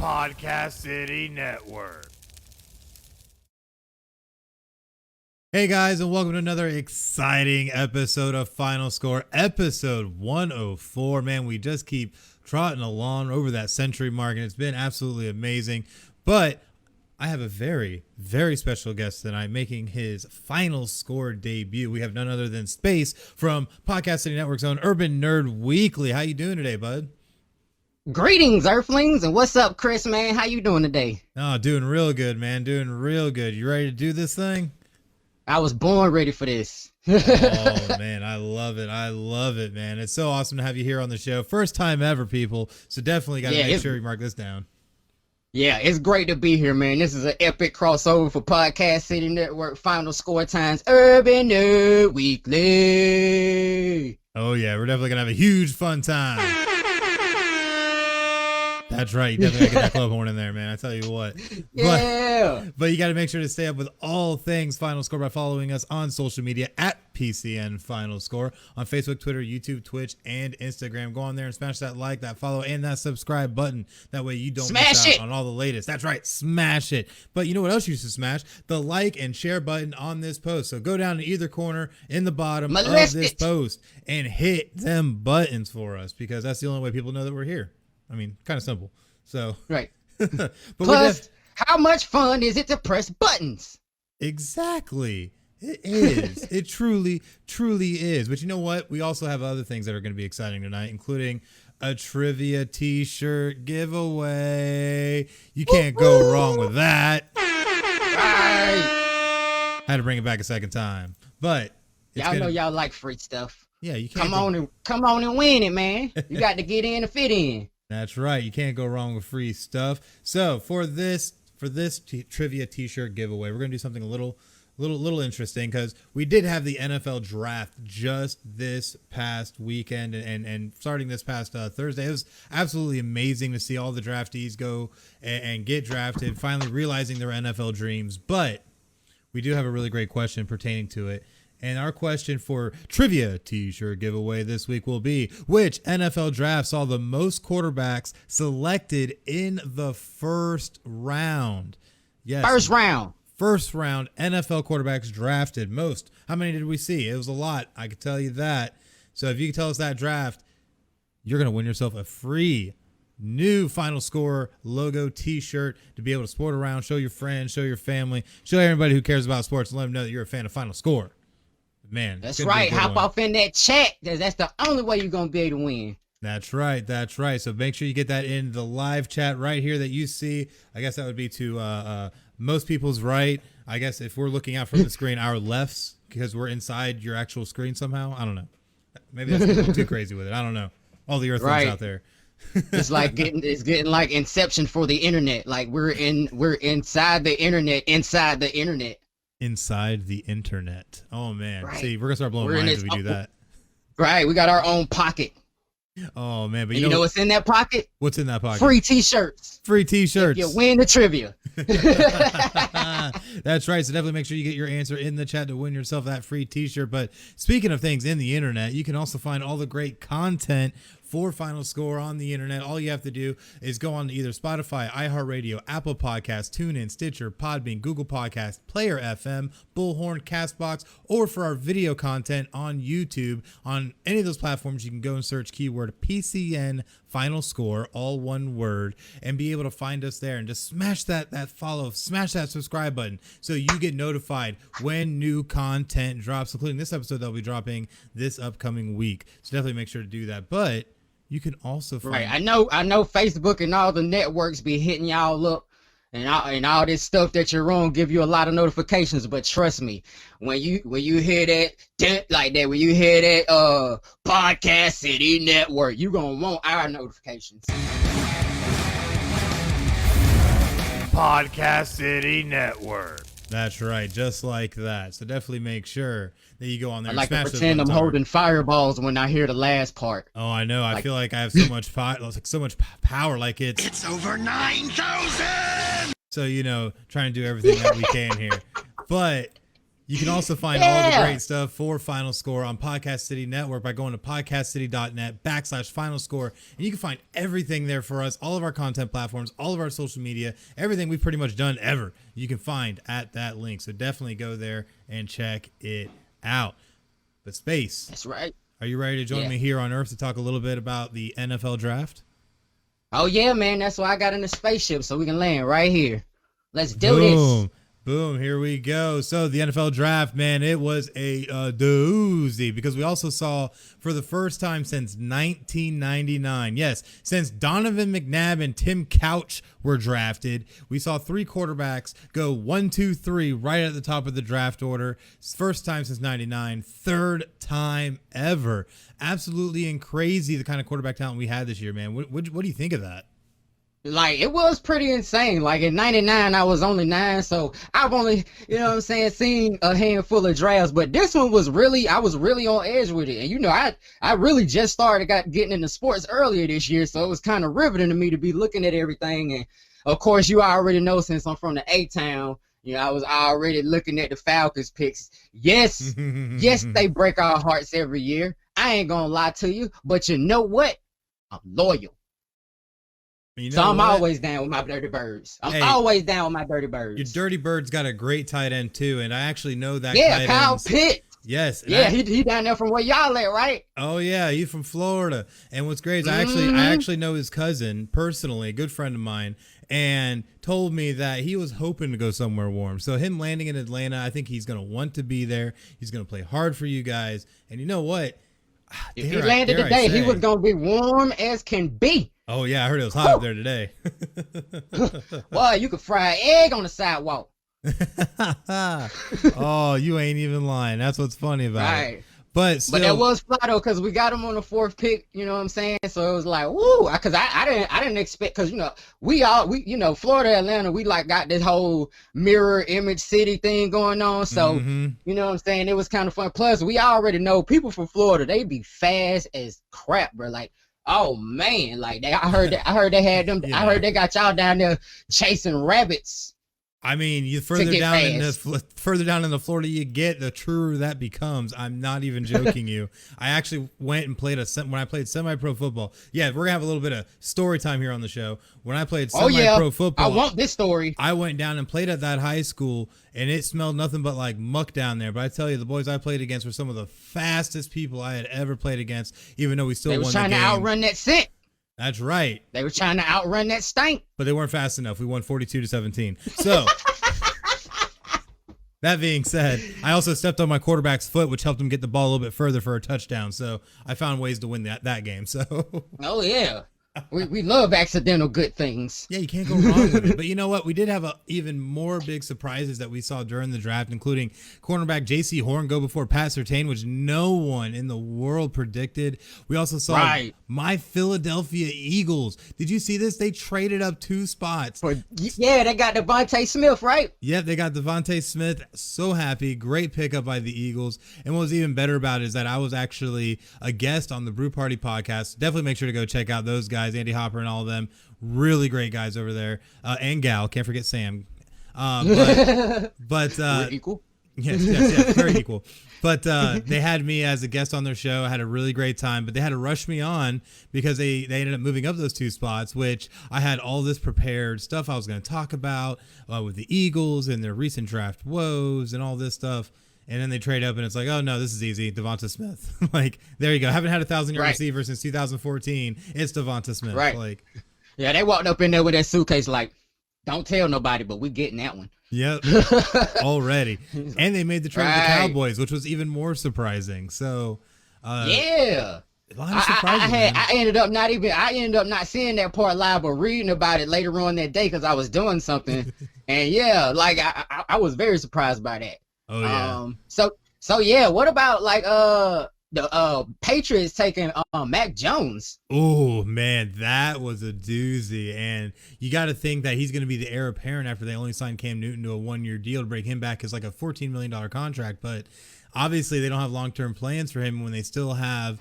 Podcast City Network. Hey guys, and welcome to another exciting episode of Final Score, episode 104. Man, we just keep trotting along over that century mark, and it's been absolutely amazing. But I have a very, very special guest tonight making his Final Score debut. We have none other than Spayce from Podcast City Network's own Urban Nerd Weekly. How you doing today, bud? Greetings, Earthlings, and what's up, Chris, man? How you doing today? Oh, doing real good, man. Doing real good. You ready to do this thing? I was born ready for this. Oh, man, I love it. I love it, man. It's so awesome to have you here on the show. First time ever, people. So definitely got to make sure you mark this down. Yeah, it's great to be here, man. This is an epic crossover for Podcast City Network Final Score times Urban Nerd Weekly. Oh, yeah, we're definitely going to have a huge fun time. That's right. You definitely got to get that club horn in there, man. I tell you what. Yeah. But you got to make sure to stay up with all things Final Score by following us on social media at PCN Final Score on Facebook, Twitter, YouTube, Twitch, and Instagram. Go on there and smash that like, that follow, and that subscribe button. That way you don't miss out on all the latest. That's right. Smash it. But you know what else you should smash? The like and share button on this post. So go down to either corner in the bottom of this post and hit them buttons for us, because that's the only way people know that we're here. I mean, kind of simple. So right. But plus, how much fun is it to press buttons? Exactly. It is. It truly, truly is. But you know what? We also have other things that are going to be exciting tonight, including a trivia t-shirt giveaway. You can't go wrong with that. Right. Had to bring it back a second time. But y'all know y'all like free stuff. Yeah, you can't come on and win it, man. You got to get in to fit in. That's right. You can't go wrong with free stuff. So for this trivia t-shirt giveaway, we're going to do something a little interesting, because we did have the NFL draft just this past weekend and starting this past Thursday. It was absolutely amazing to see all the draftees go and get drafted, finally realizing their NFL dreams. But we do have a really great question pertaining to it. And our question for trivia t-shirt giveaway this week will be, which NFL draft saw the most quarterbacks selected in the first round? Yes. First round NFL quarterbacks drafted. Most. How many did we see? It was a lot. I can tell you that. So if you can tell us that draft, you're going to win yourself a free new Final Score logo t-shirt to be able to sport around, show your friends, show your family, show everybody who cares about sports, and let them know that you're a fan of Final Score. Man, that's right. Hop off in that chat. That's the only way you're going to be able to win. That's right. That's right. So make sure you get that in the live chat right here that you see. I guess that would be to most people's right. I guess if we're looking out from the screen, our lefts, because we're inside your actual screen somehow. I don't know. Maybe that's a little too crazy with it. I don't know. All the earthlings out there. It's like getting like Inception for the internet. Like we're inside the internet, inside the internet. Inside the internet. Oh man. Right. See, we're gonna start blowing minds if we do that. Right. We got our own pocket. Oh man, but you know what's in that pocket? What's in that pocket? Free t-shirts. Free t-shirts. If you win the trivia. That's right. So definitely make sure you get your answer in the chat to win yourself that free t-shirt. But speaking of things in the internet, you can also find all the great content for Final Score on the internet. All you have to do is go on to either Spotify, iHeartRadio, Apple Podcasts, TuneIn, Stitcher, Podbean, Google Podcasts, Player FM, Bullhorn, Castbox, or for our video content on YouTube. On any of those platforms, you can go and search keyword PCN Final Score, all one word, and be able to find us there, and just smash that follow, smash that subscribe button so you get notified when new content drops, including this episode that'll be dropping this upcoming week. So definitely make sure to do that. But you can also find I know Facebook and all the networks be hitting y'all up and all this stuff that you're on, give you a lot of notifications, but trust me, when you hear that like that, when you hear that Podcast City Network, you're gonna want our notifications. Podcast City Network. That's right, just like that. So definitely make sure that you go on there. I like to pretend I'm holding fireballs when I hear the last part. Oh, I know. I feel like I have so much power. Like it's over 9,000. So trying to do everything that we can here. But You can also find all the great stuff for Final Score on Podcast City Network by going to podcastcity.net/FinalScore. And you can find everything there for us, all of our content platforms, all of our social media, everything we've pretty much done ever. You can find at that link. So definitely go there and check it out. But Spayce. That's right. Are you ready to join me here on Earth to talk a little bit about the NFL draft? Oh, yeah, man. That's why I got in the spaceship, so we can land right here. Let's do this. Boom, here we go. So the NFL draft, man, it was a doozy because we also saw for the first time since 1999, yes, since Donovan McNabb and Tim Couch were drafted, we saw 3 quarterbacks go 1, 2, 3 right at the top of the draft order. First time since 99, third time ever. Absolutely and crazy the kind of quarterback talent we had this year, man. What do you think of that? Like, it was pretty insane. Like, in 99, I was only 9, so I've only, you know what I'm saying, seen a handful of drafts. But this one was really, I was really on edge with it. And, you know, I really just started getting into sports earlier this year, so it was kind of riveting to me to be looking at everything. And, of course, you already know since I'm from the A-Town, you know, I was already looking at the Falcons picks. Yes, yes, they break our hearts every year. I ain't gonna lie to you, but you know what? I'm loyal. You know so I'm what? always down with my dirty birds. I'm always down with my dirty birds. Your dirty bird's got a great tight end too, and I actually know that. Yeah, Kyle Pitts. Yes. Yeah, he down there from where y'all at, right? Oh yeah, he's from Florida. And what's great is I actually know his cousin personally, a good friend of mine, and told me that he was hoping to go somewhere warm. So him landing in Atlanta, I think he's gonna want to be there. He's gonna play hard for you guys. And you know what? If he landed today, he was gonna be warm as can be. Oh yeah, I heard it was hot up there today. Boy, you could fry an egg on the sidewalk. Oh, you ain't even lying. That's what's funny about it. But that was fly though, because we got him on the 4th pick. You know what I'm saying? So it was like, woo, because I didn't expect, because you know we you know, Florida, Atlanta, we like got this whole mirror image city thing going on. So you know what I'm saying? It was kind of fun. Plus, we already know people from Florida, they be fast as crap, bro. Like, oh man, like I heard they had them. I heard they got y'all down there chasing rabbits. I mean, you further down in the Florida you get, the truer that becomes. I'm not even joking you. I actually went and played when I played semi-pro football. Yeah, we're gonna have a little bit of story time here on the show. When I played semi-pro football, I want this story. I went down and played at that high school, and it smelled nothing but like muck down there. But I tell you, the boys I played against were some of the fastest people I had ever played against. Even though we still won the game. They were trying to outrun that scent. That's right. They were trying to outrun that stank. But they weren't fast enough. We won 42-17. So, that being said, I also stepped on my quarterback's foot, which helped him get the ball a little bit further for a touchdown. So, I found ways to win that game. So. Oh, yeah. We love accidental good things. Yeah, you can't go wrong with it. But you know what? We did have even more big surprises that we saw during the draft, including cornerback J.C. Horn go before Pat Surtain, which no one in the world predicted. We also saw my Philadelphia Eagles. Did you see this? They traded up 2 spots. Yeah, they got Devontae Smith, right? Yep, they got Devontae Smith. So happy. Great pickup by the Eagles. And what was even better about it is that I was actually a guest on the Brew Party podcast. Definitely make sure to go check out those guys. Andy Hopper and all of them, really great guys over there, and gal, can't forget Sam. But we're equal. Yes, very equal. But they had me as a guest on their show. I had a really great time, but they had to rush me on because they ended up moving up those 2 spots, which I had all this prepared stuff I was going to talk about with the Eagles and their recent draft woes and all this stuff. And then they trade up, and it's like, oh, no, this is easy. Devonta Smith. Like, there you go. Haven't had a 1,000-yard receiver since 2014. It's Devonta Smith. Right. Like, yeah, they walked up in there with that suitcase like, don't tell nobody, but we getting that one. Yep. Already. And they made the trade with the Cowboys, which was even more surprising. So, yeah. A lot of surprises, I ended up not seeing that part live, but reading about it later on that day because I was doing something. And, yeah, like, I was very surprised by that. Oh yeah. So yeah, what about like the Patriots taking Mac Jones? Oh man, that was a doozy. And you got to think that he's going to be the heir apparent after they only signed Cam Newton to a 1-year deal to bring him back as like a $14 million contract. But obviously they don't have long-term plans for him when they still have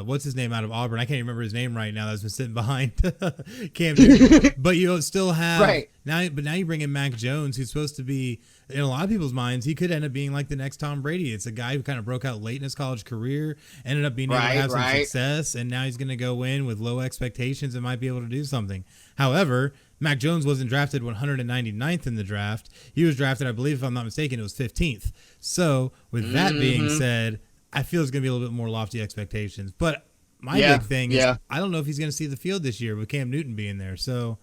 what's his name out of Auburn? I can't remember his name right now. That's been sitting behind Cam Newton. But you still have now you bring in Mac Jones, who's supposed to be, in a lot of people's minds, he could end up being like the next Tom Brady. It's a guy who kind of broke out late in his college career, ended up being able to have some success, and now he's going to go in with low expectations and might be able to do something. However, Mac Jones wasn't drafted 199th in the draft. He was drafted, I believe, if I'm not mistaken, it was 15th. So with that being said, I feel it's going to be a little bit more lofty expectations. But my big thing is I don't know if he's going to see the field this year with Cam Newton being there. So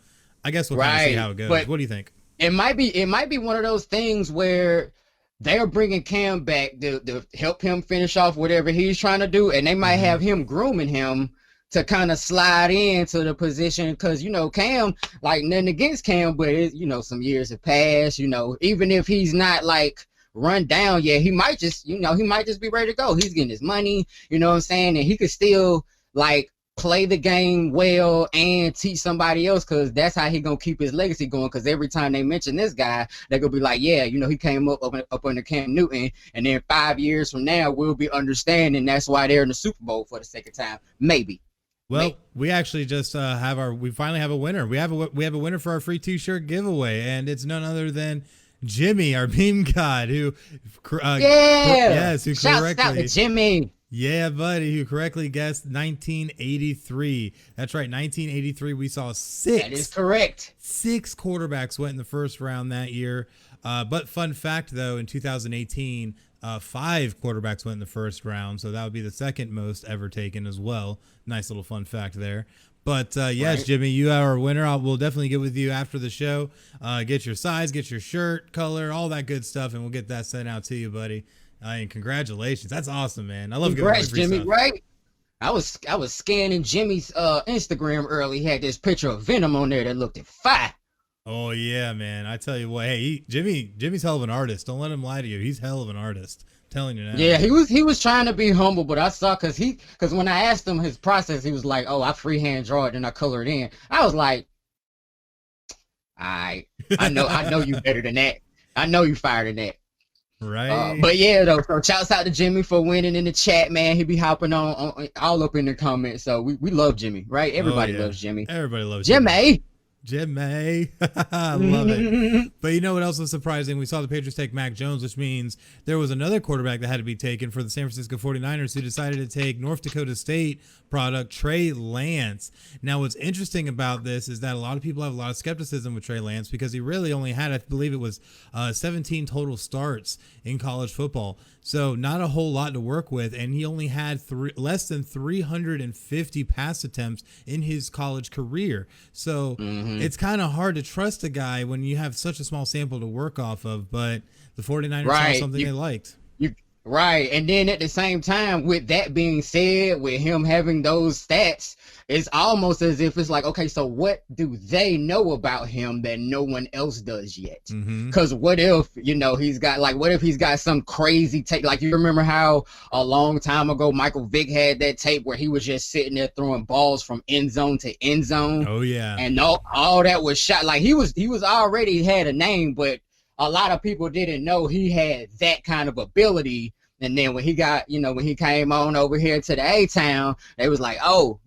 I guess we'll kind of see how it goes. But what do you think? It might be one of those things where they're bringing Cam back to help him finish off whatever he's trying to do, and they might have him grooming him to kind of slide into the position, because Cam, like, nothing against Cam, but some years have passed. Even if he's not like run down yet, he might just be ready to go. He's getting his money, you know what I'm saying, and he could still like play the game well and teach somebody else, because that's how he gonna keep his legacy going. Because every time they mention this guy, they're gonna be like, yeah, he came up under Cam Newton, and then 5 years from now we'll be understanding that's why they're in the Super Bowl for the second time, maybe. Well, we actually just we finally have a winner. We have a winner for our free t-shirt giveaway, and it's none other than Jimmy, our meme god, who shouts out to Jimmy. Yeah, buddy, who correctly guessed 1983. That's right, 1983. We saw six. That is correct. 6 quarterbacks went in the first round that year. But fun fact, though, in 2018, 5 quarterbacks went in the first round, so that would be the second most ever taken as well. Nice little fun fact there. But yes, Jimmy, you are our winner. We'll definitely get with you after the show. Get your size, get your shirt, color, all that good stuff, and we'll get that sent out to you, buddy. And congratulations. That's awesome, man. I love giving away free Jimmy, stuff. right? I was scanning Jimmy's Instagram early. He had this picture of Venom on there that looked fire. Oh yeah, man. I tell you what, hey, Jimmy's hell of an artist. Don't let him lie to you. He's hell of an artist. I'm telling you now. Yeah, he was trying to be humble, but I saw because when I asked him his process, he was like, "Oh, I freehand draw it and I color it in." I was like, I know you better than that. I know you fire than that. Right. But yeah, though, so shouts out to Jimmy for winning in the chat, man. He be hopping on all up in the comments. So we love Jimmy, right? Everybody loves Jimmy. Everybody loves Jimmy. Jimmy. I love it. But you know what else was surprising? We saw the Patriots take Mac Jones, which means there was another quarterback that had to be taken for the San Francisco 49ers, who decided to take North Dakota State product Trey Lance. Now, what's interesting about this is that a lot of people have a lot of skepticism with Trey Lance because he really only had, I believe it was 17 total starts in college football. So not a whole lot to work with, and he only had less than 350 pass attempts in his college career. So it's kind of hard to trust a guy when you have such a small sample to work off of, but the 49ers saw something they liked. Right. And then at the same time, with that being said, with him having those stats, it's almost as if it's like, okay, so what do they know about him that no one else does yet? Because what if, he's got some crazy tape? Like, you remember how a long time ago, Michael Vick had that tape where he was just sitting there throwing balls from end zone to end zone. Oh, yeah. And all that was shot. Like, he was already had a name, but a lot of people didn't know he had that kind of ability. And then when he came on over here to the A-Town, they was like, oh,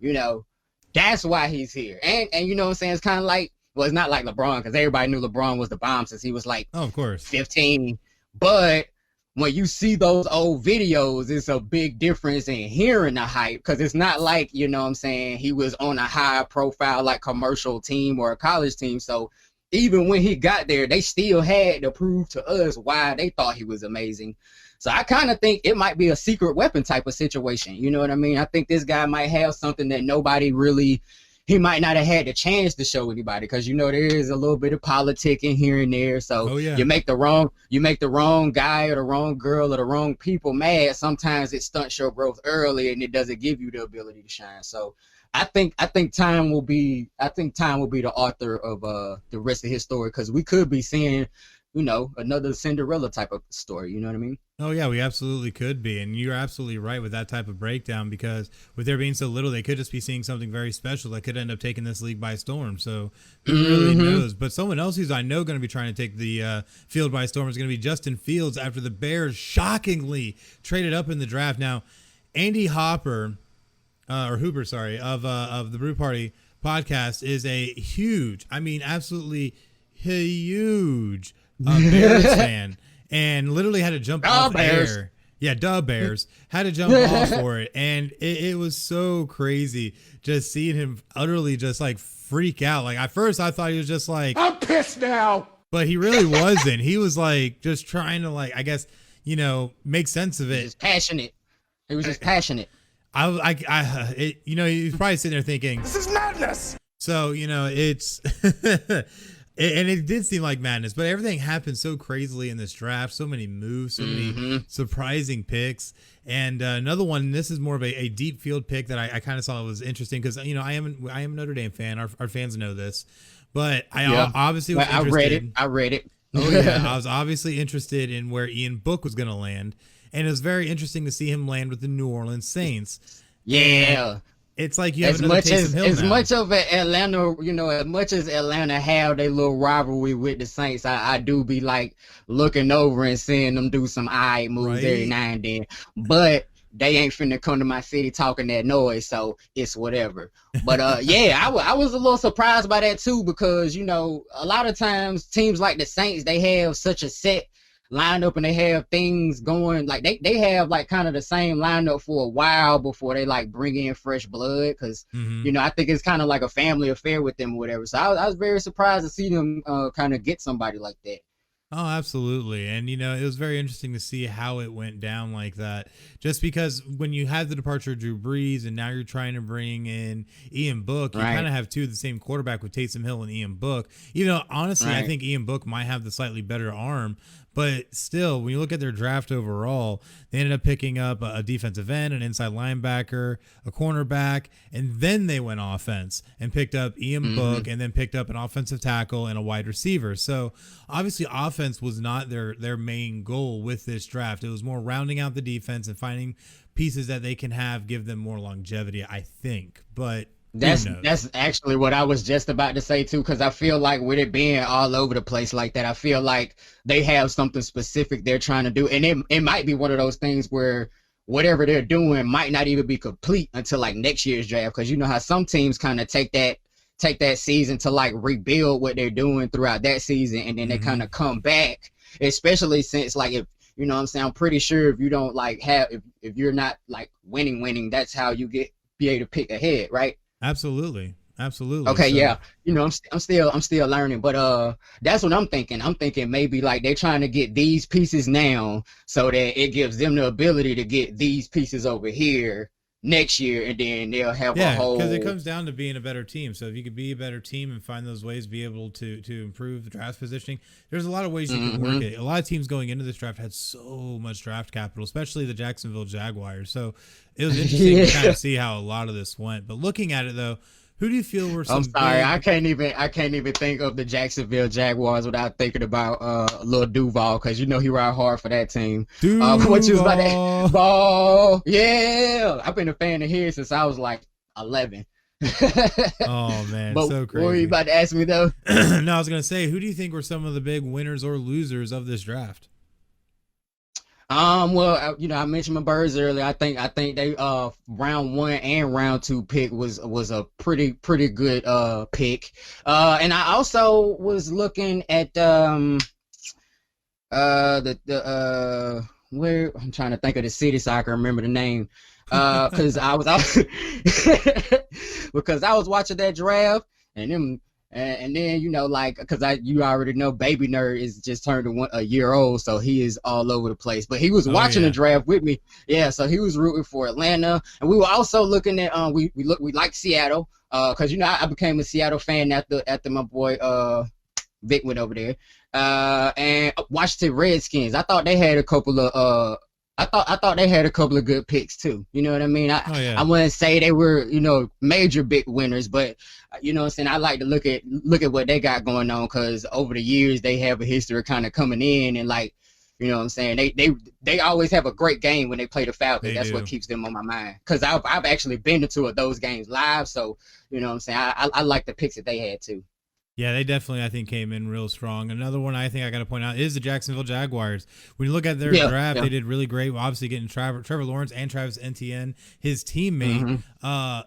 that's why he's here. And you know what I'm saying? It's kind of like, well, it's not like LeBron, because everybody knew LeBron was the bomb since he was like, of course, 15. But when you see those old videos, it's a big difference in hearing the hype, because it's not like, you know what I'm saying, he was on a high profile like commercial team or a college team. So even when he got there, they still had to prove to us why they thought he was amazing. So I kind of think it might be a secret weapon type of situation. You know what I mean? I think this guy might have something that nobody really, he might not have had the chance to show anybody, because there is a little bit of politicking here and there. So you make the wrong guy or the wrong girl or the wrong people mad. Sometimes it stunts your growth early and it doesn't give you the ability to shine. So I think time will be the author of the rest of his story, because we could be seeing, another Cinderella type of story. You know what I mean? Oh, yeah, we absolutely could be. And you're absolutely right with that type of breakdown, because with there being so little, they could just be seeing something very special that could end up taking this league by storm. So who really knows? But someone else who's I know going to be trying to take the field by storm is going to be Justin Fields, after the Bears shockingly traded up in the draft. Now, Andy Hopper, or Hooper, sorry, of the Brew Party podcast is a huge, I mean, absolutely huge Bears fan, and literally had to jump off Bears. air. Yeah, Dub Bears had to jump off for it, and it was so crazy just seeing him utterly just like freak out. Like at first, I thought he was just like, I'm pissed now. but he really wasn't. He was like just trying to like, I guess, make sense of it. Just passionate. He was just passionate. He's probably sitting there thinking, This is madness. so, it's, and it did seem like madness, but everything happened so crazily in this draft. So many moves, so many surprising picks. And another one, this is more of a deep field pick that I kind of saw was interesting because, I am a Notre Dame fan. Our fans know this, but obviously was interested. I read it. Oh, yeah. I was obviously interested in where Ian Book was going to land. And it was very interesting to see him land with the New Orleans Saints. Yeah. It's like you have another Taysom Hill as now. much of an Atlanta, as much as Atlanta have their little rivalry with the Saints, I do be like looking over and seeing them do some eye moves every now and then. But they ain't finna come to my city talking that noise, so it's whatever. But I was a little surprised by that too because a lot of times teams like the Saints, they have such a set lineup and they have things going like they have like kind of the same lineup for a while before they like bring in fresh blood because I think it's kind of like a family affair with them or whatever. So I was very surprised to see them kind of get somebody like that. Oh, absolutely. And, it was very interesting to see how it went down like that. Just because when you had the departure of Drew Brees and now you're trying to bring in Ian Book, you kind of have two of the same quarterback with Taysom Hill and Ian Book. Even though, honestly, I think Ian Book might have the slightly better arm. But still, when you look at their draft overall, they ended up picking up a defensive end, an inside linebacker, a cornerback, and then they went offense and picked up Ian Book and then picked up an offensive tackle and a wide receiver. So obviously offense was not their main goal with this draft. It was more rounding out the defense and finding pieces that they can give them more longevity, I think. But that's actually what I was just about to say too, because I feel like with it being all over the place like that, I feel like they have something specific they're trying to do, and it might be one of those things where whatever they're doing might not even be complete until like next year's draft, because you know how some teams kind of take that season to like rebuild what they're doing throughout that season, and then they kind of come back, especially since like if you know what I'm saying, I'm pretty sure if you don't like if you're not like winning, that's how you be able to pick ahead, right? Absolutely. Okay, so, yeah. I'm still learning, but that's what I'm thinking. I'm thinking maybe like they're trying to get these pieces now so that it gives them the ability to get these pieces over here next year, and then they'll have a whole. Because it comes down to being a better team. So if you could be a better team and find those ways to be able to improve the draft positioning, there's a lot of ways you can work it. A lot of teams going into this draft had so much draft capital, especially the Jacksonville Jaguars. So it was interesting to kind of see how a lot of this went. But looking at it though, who do you feel were some? I'm sorry, I can't even think of the Jacksonville Jaguars without thinking about Lil Duval, because you know he ride hard for that team. What you was about that ball? Yeah, I've been a fan of his since I was like 11. Oh man, but so crazy. What were you about to ask me though? No, I was gonna say, who do you think were some of the big winners or losers of this draft? Well, I mentioned my Birds earlier. I think they round 1 and round 2 pick was a pretty good pick. And I also was looking at where I'm trying to think of the city so I can remember the name. Because I was watching that draft and then because you already know Baby Nerd is just turned a year old, so he is all over the place. But he was watching the draft with me, so he was rooting for Atlanta, and we were also looking at we like Seattle, because I became a Seattle fan after my boy Vic went over there, and Washington Redskins. I thought they had a couple of I thought they had a couple of good picks too. You know what I mean? I wouldn't say they were, major big winners, but you know what I'm saying, I like to look at what they got going on, because over the years they have a history of kind of coming in and like, you know what I'm saying, they always have a great game when they play the Falcons. That's what keeps them on my mind, because I've actually been to 2 of those games live, so you know what I'm saying, I like the picks that they had too. Yeah, they definitely, I think, came in real strong. Another one I think I got to point out is the Jacksonville Jaguars. When you look at their draft, they did really great. Obviously, getting Trevor Lawrence and Travis Etienne, his teammate,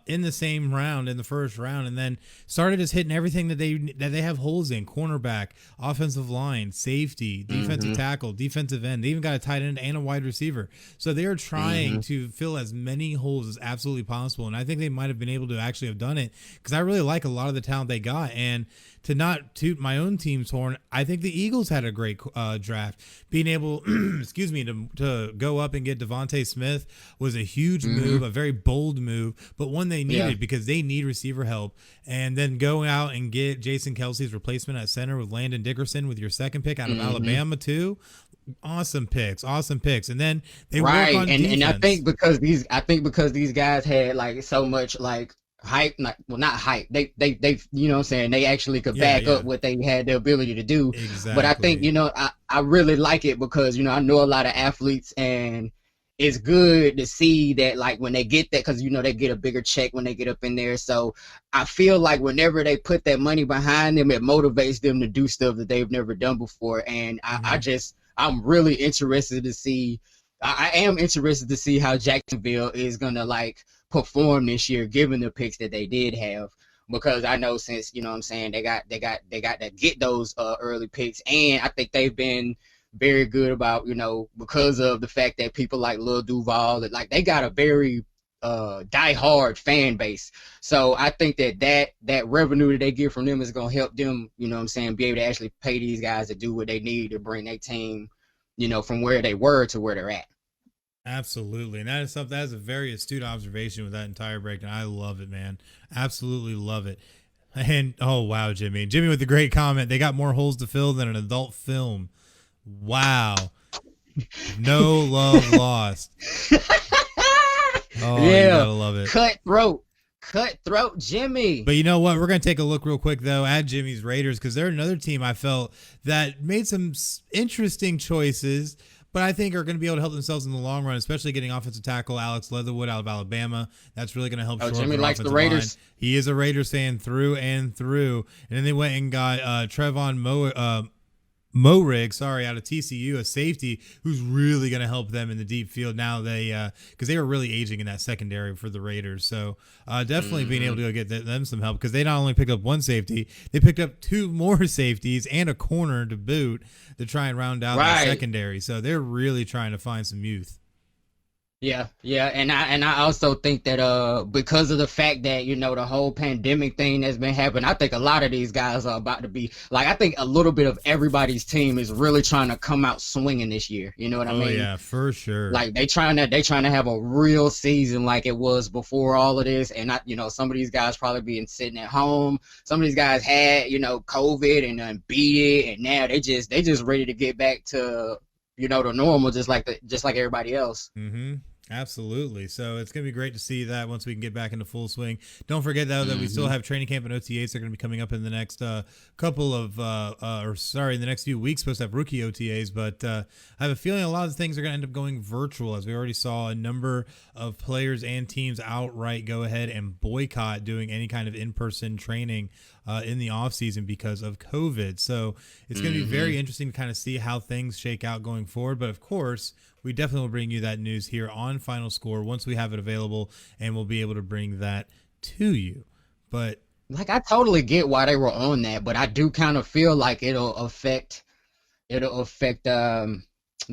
in the same round, in the first round, and then started just hitting everything that they have holes in: cornerback, offensive line, safety, defensive tackle, defensive end. They even got a tight end and a wide receiver. So they are trying to fill as many holes as absolutely possible, and I think they might have been able to actually have done it because I really like a lot of the talent they got. And to not toot my own team's horn, I think the Eagles had a great draft. Being able, to go up and get Devontae Smith was a huge move, a very bold move, but one they needed because they need receiver help. And then go out and get Jason Kelsey's replacement at center with Landon Dickerson with your second pick out of Alabama too. Awesome picks. And then they work on defense. And I think because these guys had like so much like hype, not hype. They you know what I'm saying, they actually could back up what they had the ability to do. Exactly. But I think, I really like it because, I know a lot of athletes, and it's good to see that like when they get that, because they get a bigger check when they get up in there. So I feel like whenever they put that money behind them, it motivates them to do stuff that they've never done before. And I'm really interested to see. I am interested to see how Jacksonville is gonna like perform this year, given the picks that they did have, because I know since they got to get those early picks, and I think they've been very good about because of the fact that people like Lil Duval, that like they got a very diehard fan base. So I think that revenue that they get from them is gonna help them, be able to actually pay these guys to do what they need to bring their team, from where they were to where they're at. Absolutely. And that is a very astute observation with that entire breakdown. I love it, man. Absolutely love it. And oh wow, Jimmy with the great comment. They got more holes to fill than an adult film. Wow. No love lost. Oh, yeah, you gotta love it. Cutthroat Jimmy. But you know what? We're going to take a look real quick, though, at Jimmy's Raiders, because they're another team I felt that made some interesting choices, but I think are going to be able to help themselves in the long run, especially getting offensive tackle Alex Leatherwood out of Alabama. That's really going to help. Jimmy likes the Raiders. Line. He is a Raiders fan through and through. And then they went and got Trevon Morig, out of TCU, a safety who's really going to help them in the deep field now. Because they were really aging in that secondary for the Raiders. So definitely being able to go get them some help, because they not only picked up one safety, they picked up two more safeties and a corner to boot to try and round out that secondary. So they're really trying to find some youth. Yeah, and I also think that because of the fact that the whole pandemic thing that's been happening, I think a lot of these guys are about to be like, I think a little bit of everybody's team is really trying to come out swinging this year. You know what I mean? Oh yeah, for sure. Like they trying to have a real season like it was before all of this, and some of these guys probably being sitting at home. Some of these guys had COVID and beat it, and now they just ready to get back to the normal, just like everybody else. Mm-hmm. Absolutely. So it's going to be great to see that once we can get back into full swing. Don't forget, though, that we still have training camp and OTAs. They're going to be coming up in the next in the next few weeks. Supposed to have rookie OTAs, but I have a feeling a lot of things are going to end up going virtual, as we already saw a number of players and teams outright go ahead and boycott doing any kind of in-person training in the offseason because of COVID. So it's going to be very interesting to kind of see how things shake out going forward. But of course, we definitely will bring you that news here on Final Score once we have it available, and we'll be able to bring that to you. But like, I totally get why they were on that, but I do kind of feel like it'll affect the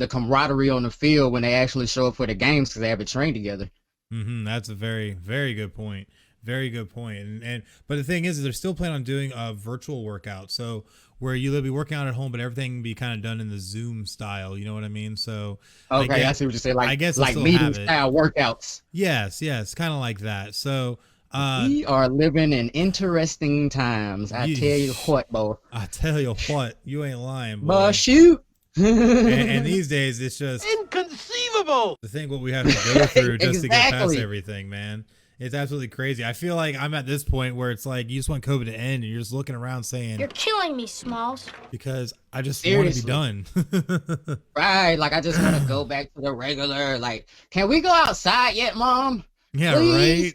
camaraderie on the field when they actually show up for the games, because they haven't trained together. That's a very, very good point. Very good point. And but the thing is they're still planning on doing a virtual workout. So where you'll be working out at home, but everything can be kind of done in the Zoom style. You know what I mean? So okay, I see what you're saying. I guess like meeting style workouts. Yes, kind of like that. So we are living in interesting times. I tell you what, boy. I tell you what, you ain't lying, boy. But shoot. and these days it's just inconceivable to think what we have to go through just to get past everything, man. It's absolutely crazy. I feel like I'm at this point where it's like you just want COVID to end, and you're just looking around saying, "You're killing me, Smalls." Because I just want to be done. Right. Like, I just want to go back to the regular. Like, can we go outside yet, Mom? Yeah, please? Right.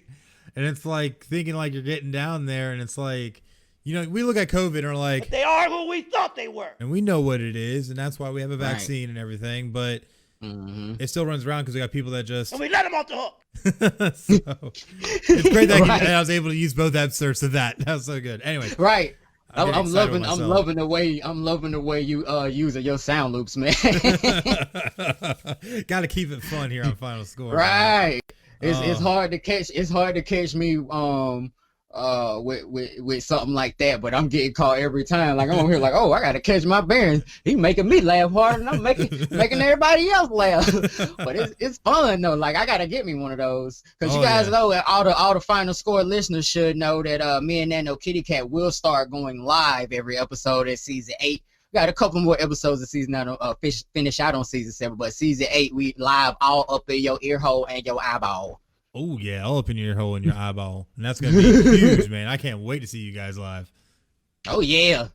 And it's like thinking like you're getting down there, and it's like, You know, we look at COVID and are like, But they are who we thought they were. and we know what it is, and that's why we have a vaccine and everything, but it still runs around because we got people that just... And we let them off the hook. So, it's great that I was able to use both excerpts of that. That was so good. Anyway. Right. I'm loving the way you using your sound loops, man. Got to keep it fun here on Final Score. Right. It's hard to catch. It's hard to catch me with something like that, but I'm getting caught every time. Like I'm over here like, oh, I gotta catch my bearings. He making me laugh hard, and I'm making everybody else laugh. But it's fun though. Like I gotta get me one of those because you guys know that all the Final Score listeners should know that me and Nano Kitty Cat will start going live every episode at season 8. We got a couple more episodes of season 9 finish out on season 7, but season 8 we live all up in your ear hole and your eyeball. Oh, yeah, all up in your hole and your eyeball. And that's going to be huge, man. I can't wait to see you guys live. Oh, yeah.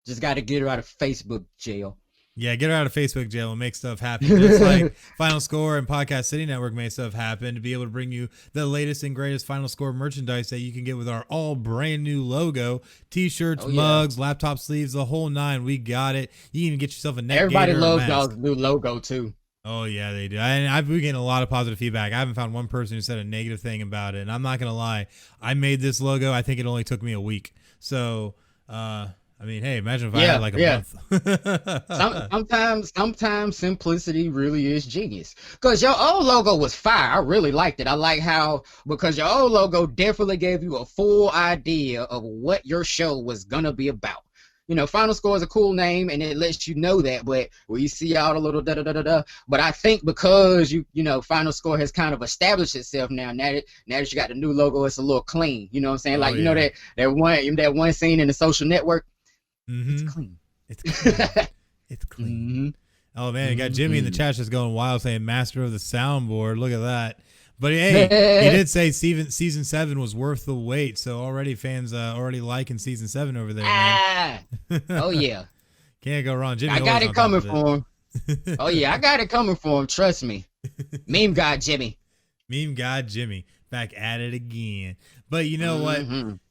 Just got to get her out of Facebook jail. Yeah, get her out of Facebook jail and make stuff happen. Just like Final Score and Podcast City Network made stuff happen to be able to bring you the latest and greatest Final Score merchandise that you can get with our all brand new logo. T-shirts, mugs, laptop sleeves, the whole 9. We got it. You can even get yourself a neck Everybody gaiter loves mask. y'all's new logo, too. Oh, yeah, they do. And I've been getting a lot of positive feedback. I haven't found one person who said a negative thing about it. And I'm not going to lie. I made this logo. I think it only took me a week. So, I mean, hey, imagine if I had like a month. Sometimes simplicity really is genius. Because your old logo was fire. I really liked it. I like how, because your old logo definitely gave you a full idea of what your show was going to be about. You know, Final Score is a cool name, and it lets you know that. But when you see all the little da-da-da-da-da, but I think because you know, Final Score has kind of established itself now that you got the new logo, it's a little clean. You know what I'm saying? Like, you know that one scene in The Social Network? It's clean. It's clean. It's clean. Oh, man, you got Jimmy in the chat just going wild saying master of the soundboard. Look at that. But hey, he did say season 7 was worth the wait, so already fans already liking season 7 over there. Man. Oh yeah, can't go wrong. Jimmy, I got it coming for him. Oh yeah, I got it coming for him. Trust me. Meme God Jimmy. Meme God Jimmy, back at it again. But you know what?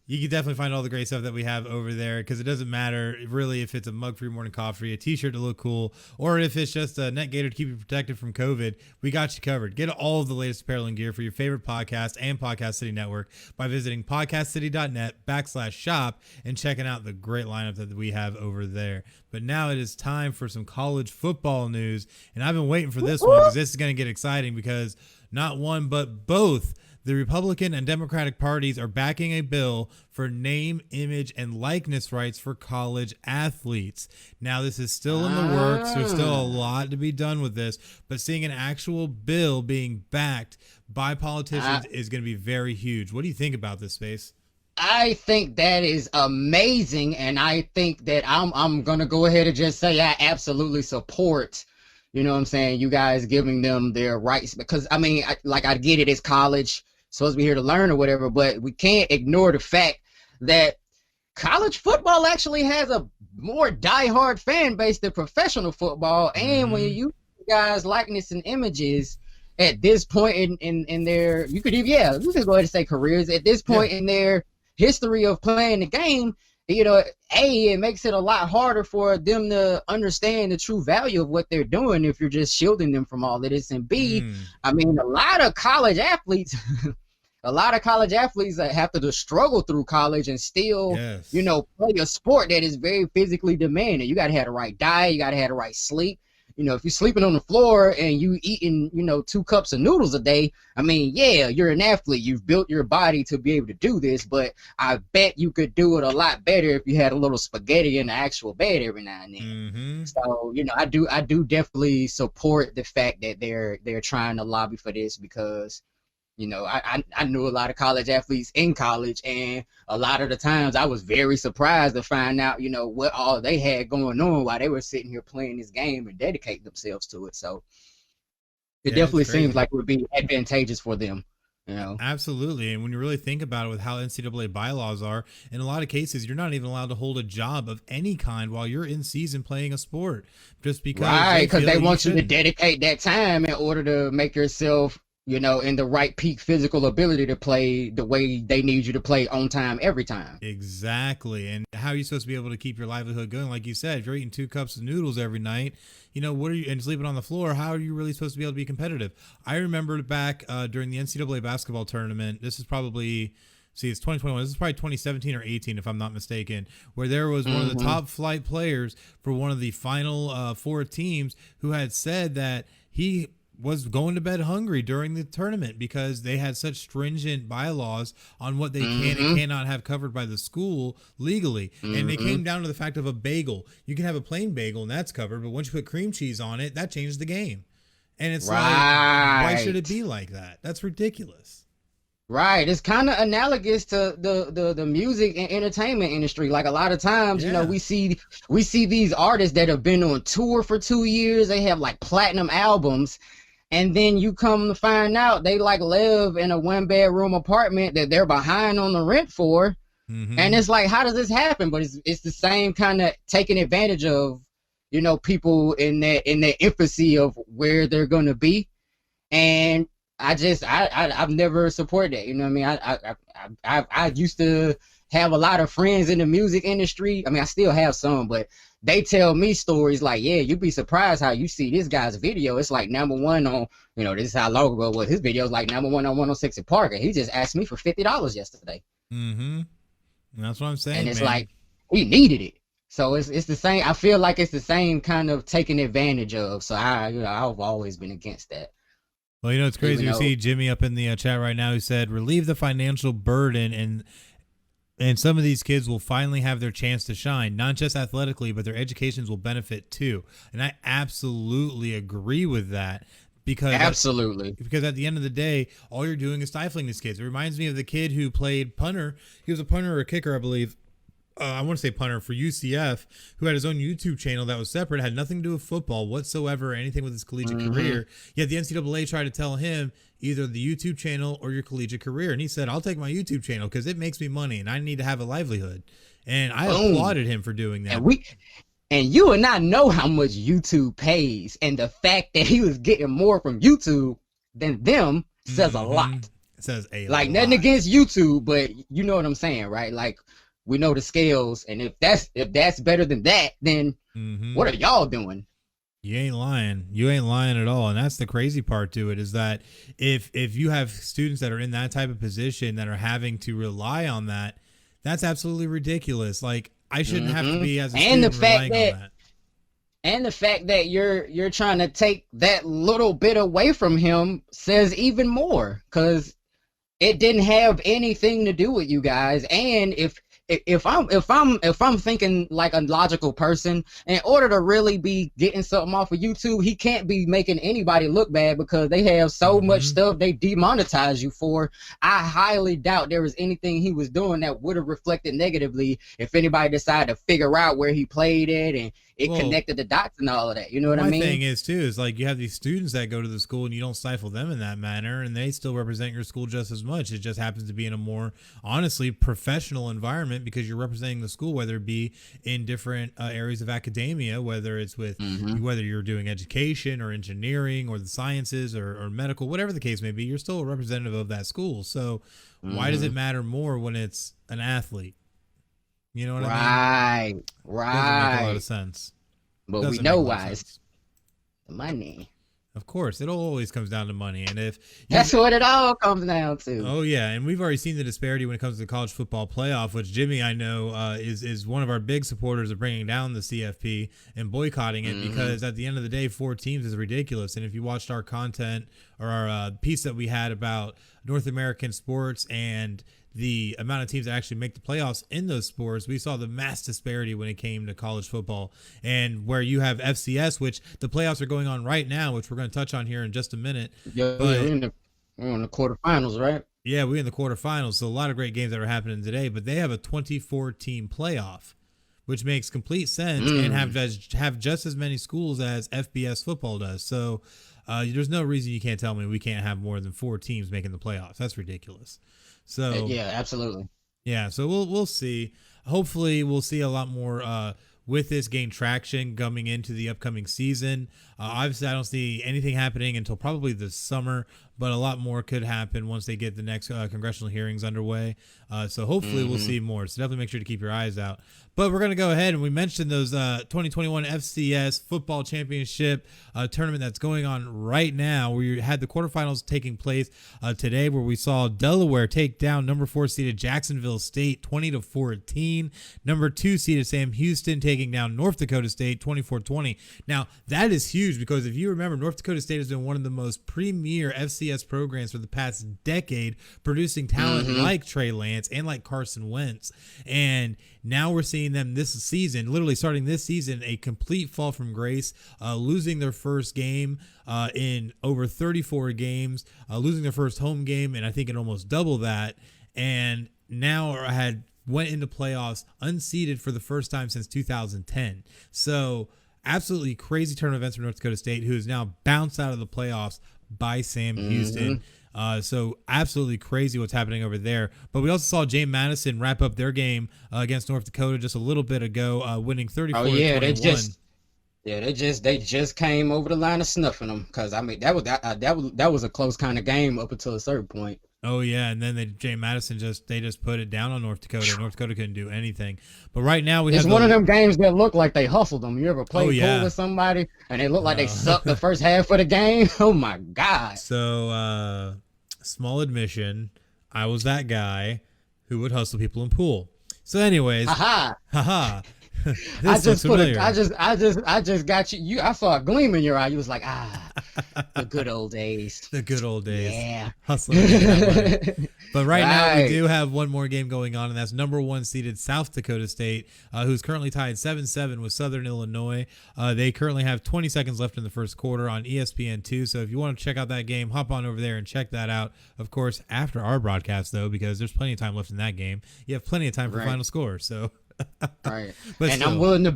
You can definitely find all the great stuff that we have over there because it doesn't matter really if it's a mug for your morning coffee, a t-shirt to look cool, or if it's just a net gator to keep you protected from COVID. We got you covered. Get all of the latest apparel and gear for your favorite podcast and Podcast City Network by visiting podcastcity.net/shop and checking out the great lineup that we have over there. But now it is time for some college football news, and I've been waiting for this one because this is going to get exciting because not one but both the Republican and Democratic parties are backing a bill for name, image, and likeness rights for college athletes. Now, this is still in the works. There's still a lot to be done with this, but seeing an actual bill being backed by politicians is going to be very huge. What do you think about this, Spayce? I think that is amazing, and I think that I'm going to go ahead and just say I absolutely support, you know what I'm saying, you guys giving them their rights because, I mean, I get it, it's college. Supposed to be here to learn or whatever, but we can't ignore the fact that college football actually has a more diehard fan base than professional football. And when you guys likeness and images at this point in their, you could even, we could go ahead and say careers at this point in their history of playing the game, you know, it makes it a lot harder for them to understand the true value of what they're doing if you're just shielding them from all of this. And B, I mean, a lot of college athletes that have to struggle through college and still, you know, play a sport that is very physically demanding. You got to have the right diet. You got to have the right sleep. You know, if you're sleeping on the floor and you eating, you know, 2 cups of noodles a day, I mean, yeah, you're an athlete. You've built your body to be able to do this, but I bet you could do it a lot better if you had a little spaghetti in the actual bed every now and then. So, you know, I do definitely support the fact that they're trying to lobby for this because, you know, I knew a lot of college athletes in college, and a lot of the times I was very surprised to find out, you know, what all they had going on while they were sitting here playing this game and dedicating themselves to it. So it definitely seems like it would be advantageous for them, you know. Absolutely. And when you really think about it with how NCAA bylaws are, in a lot of cases, you're not even allowed to hold a job of any kind while you're in season playing a sport just because. Because they want you to dedicate that time in order to make yourself, you know, in the right peak physical ability to play the way they need you to play on time every time. Exactly. And how are you supposed to be able to keep your livelihood going? Like you said, if you're eating 2 cups of noodles every night, what are you, and sleeping on the floor, how are you really supposed to be able to be competitive? I remember back during the NCAA basketball tournament, this is probably, it's 2021. This is probably 2017 or 18, if I'm not mistaken, where there was one of the top flight players for one of the final 4 teams who had said that he was going to bed hungry during the tournament because they had such stringent bylaws on what they can and cannot have covered by the school legally. And it came down to the fact of a bagel. You can have a plain bagel and that's covered, but once you put cream cheese on it, that changes the game. And it's like, why should it be like that? That's ridiculous. Right. It's kind of analogous to the music and entertainment industry. Like a lot of times, we see these artists that have been on tour for 2 years. They have like platinum albums. And then you come to find out they like live in a 1-bedroom apartment that they're behind on the rent for. And it's like, how does this happen? But it's the same kind of taking advantage of, people in their infancy of where they're going to be. And I've never supported that. You know what I mean? I used to have a lot of friends in the music industry. I mean, I still have some, but they tell me stories like, yeah, you'd be surprised how you see this guy's video. It's like #1 on, this is how long ago was his video. Is like #1 on 106 in Park. And he just asked me for $50 yesterday. That's what I'm saying. And it's man. like, we needed it. So it's the same. I feel like it's the same kind of taking advantage of. So I've always been against that. Well, it's crazy. We see Jimmy up in the chat right now who said, relieve the financial burden and some of these kids will finally have their chance to shine, not just athletically, but their educations will benefit too. And I absolutely agree with that. Because at the end of the day, all you're doing is stifling these kids. It reminds me of the kid who played punter. He was a punter or a kicker, I believe. I want to say punter for UCF, who had his own YouTube channel that was separate, had nothing to do with football whatsoever, or anything with his collegiate career. Yet the NCAA tried to tell him either the YouTube channel or your collegiate career. And he said, I'll take my YouTube channel because it makes me money and I need to have a livelihood. And I applauded him for doing that. And you and I know how much YouTube pays. And the fact that he was getting more from YouTube than them says a lot. It says a lot. Like, nothing against YouTube, but you know what I'm saying, right? Like, we know the scales, and if that's better than that, then what are y'all doing? You ain't lying. You ain't lying at all. And that's the crazy part to it, is that if you have students that are in that type of position that are having to rely on that, that's absolutely ridiculous. Like, I shouldn't have to be as a student relying on that. And the fact that you're trying to take that little bit away from him says even more, because it didn't have anything to do with you guys. And if I'm thinking like a logical person, in order to really be getting something off of YouTube, he can't be making anybody look bad because they have so much stuff they demonetize you for. I highly doubt there was anything he was doing that would have reflected negatively if anybody decided to figure out where he played it and it connected the dots and all of that. You know what I mean? My thing is too, is like, you have these students that go to the school and you don't stifle them in that manner, and they still represent your school just as much. It just happens to be in a more, honestly, professional environment because you're representing the school, whether it be in different areas of academia, whether it's with whether you're doing education or engineering or the sciences or medical, whatever the case may be, you're still a representative of that school. So why does it matter more when it's an athlete? You know what I mean? Right. Doesn't make a lot of sense. But we know why. It's the money. Of course, it always comes down to money, and that's what it all comes down to. Oh yeah, and we've already seen the disparity when it comes to the college football playoff, which Jimmy, I know, is one of our big supporters of bringing down the CFP and boycotting it, because at the end of the day, 4 teams is ridiculous. And if you watched our content or our piece that we had about North American sports and the amount of teams that actually make the playoffs in those sports, we saw the mass disparity when it came to college football. And where you have FCS, which the playoffs are going on right now, which we're going to touch on here in just a minute. Yeah, we're in the quarterfinals, right? Yeah, we're in the quarterfinals. So a lot of great games that are happening today, but they have a 24-team playoff, which makes complete sense, and have just as many schools as FBS football does. So there's no reason you can't tell me we can't have more than 4 teams making the playoffs. That's ridiculous. So yeah, absolutely. Yeah, so we'll see. Hopefully, we'll see a lot more with this gain traction coming into the upcoming season. Obviously, I don't see anything happening until probably the summer, but a lot more could happen once they get the next congressional hearings underway. So hopefully we'll see more. So definitely make sure to keep your eyes out. But we're going to go ahead, and we mentioned those 2021 FCS Football Championship tournament that's going on right now. We had the quarterfinals taking place today, where we saw Delaware take down number 4 seeded Jacksonville State 20-14. Number 2 seeded Sam Houston taking down North Dakota State 24-20. Now, that is huge because if you remember, North Dakota State has been one of the most premier FCS programs for the past decade, producing talent like Trey Lance and like Carson Wentz. And now we're seeing them this season, literally starting this season, a complete fall from grace, losing their first game in over 34 games, losing their first home game, and I think it almost double that. And now went into playoffs unseeded for the first time since 2010. So absolutely crazy turn of events for North Dakota State, who is now bounced out of the playoffs by Sam Houston. So absolutely crazy what's happening over there. But we also saw James Madison wrap up their game against North Dakota just a little bit ago, winning 34-21. They just came over the line of snuffing them, because I mean that was a close kind of game up until a certain point. Oh yeah, and then James Madison just put it down on North Dakota. North Dakota couldn't do anything. But right now it's one of them games that look like they hustled them. You ever play pool with somebody and they look like they sucked the first half of the game? Oh my God. So small admission, I was that guy who would hustle people in pool. So anyways, haha. I just got you. I saw a gleam in your eye. You was like, the good old days. The good old days. Yeah. Hustling. But right now we do have one more game going on, and that's number 1 seeded South Dakota State, who's currently tied 7-7 with Southern Illinois. They currently have 20 seconds left in the first quarter on ESPN2. So if you want to check out that game, hop on over there and check that out. Of course, after our broadcast, though, because there's plenty of time left in that game. You have plenty of time for final score. So. Right. But and still, I'm willing to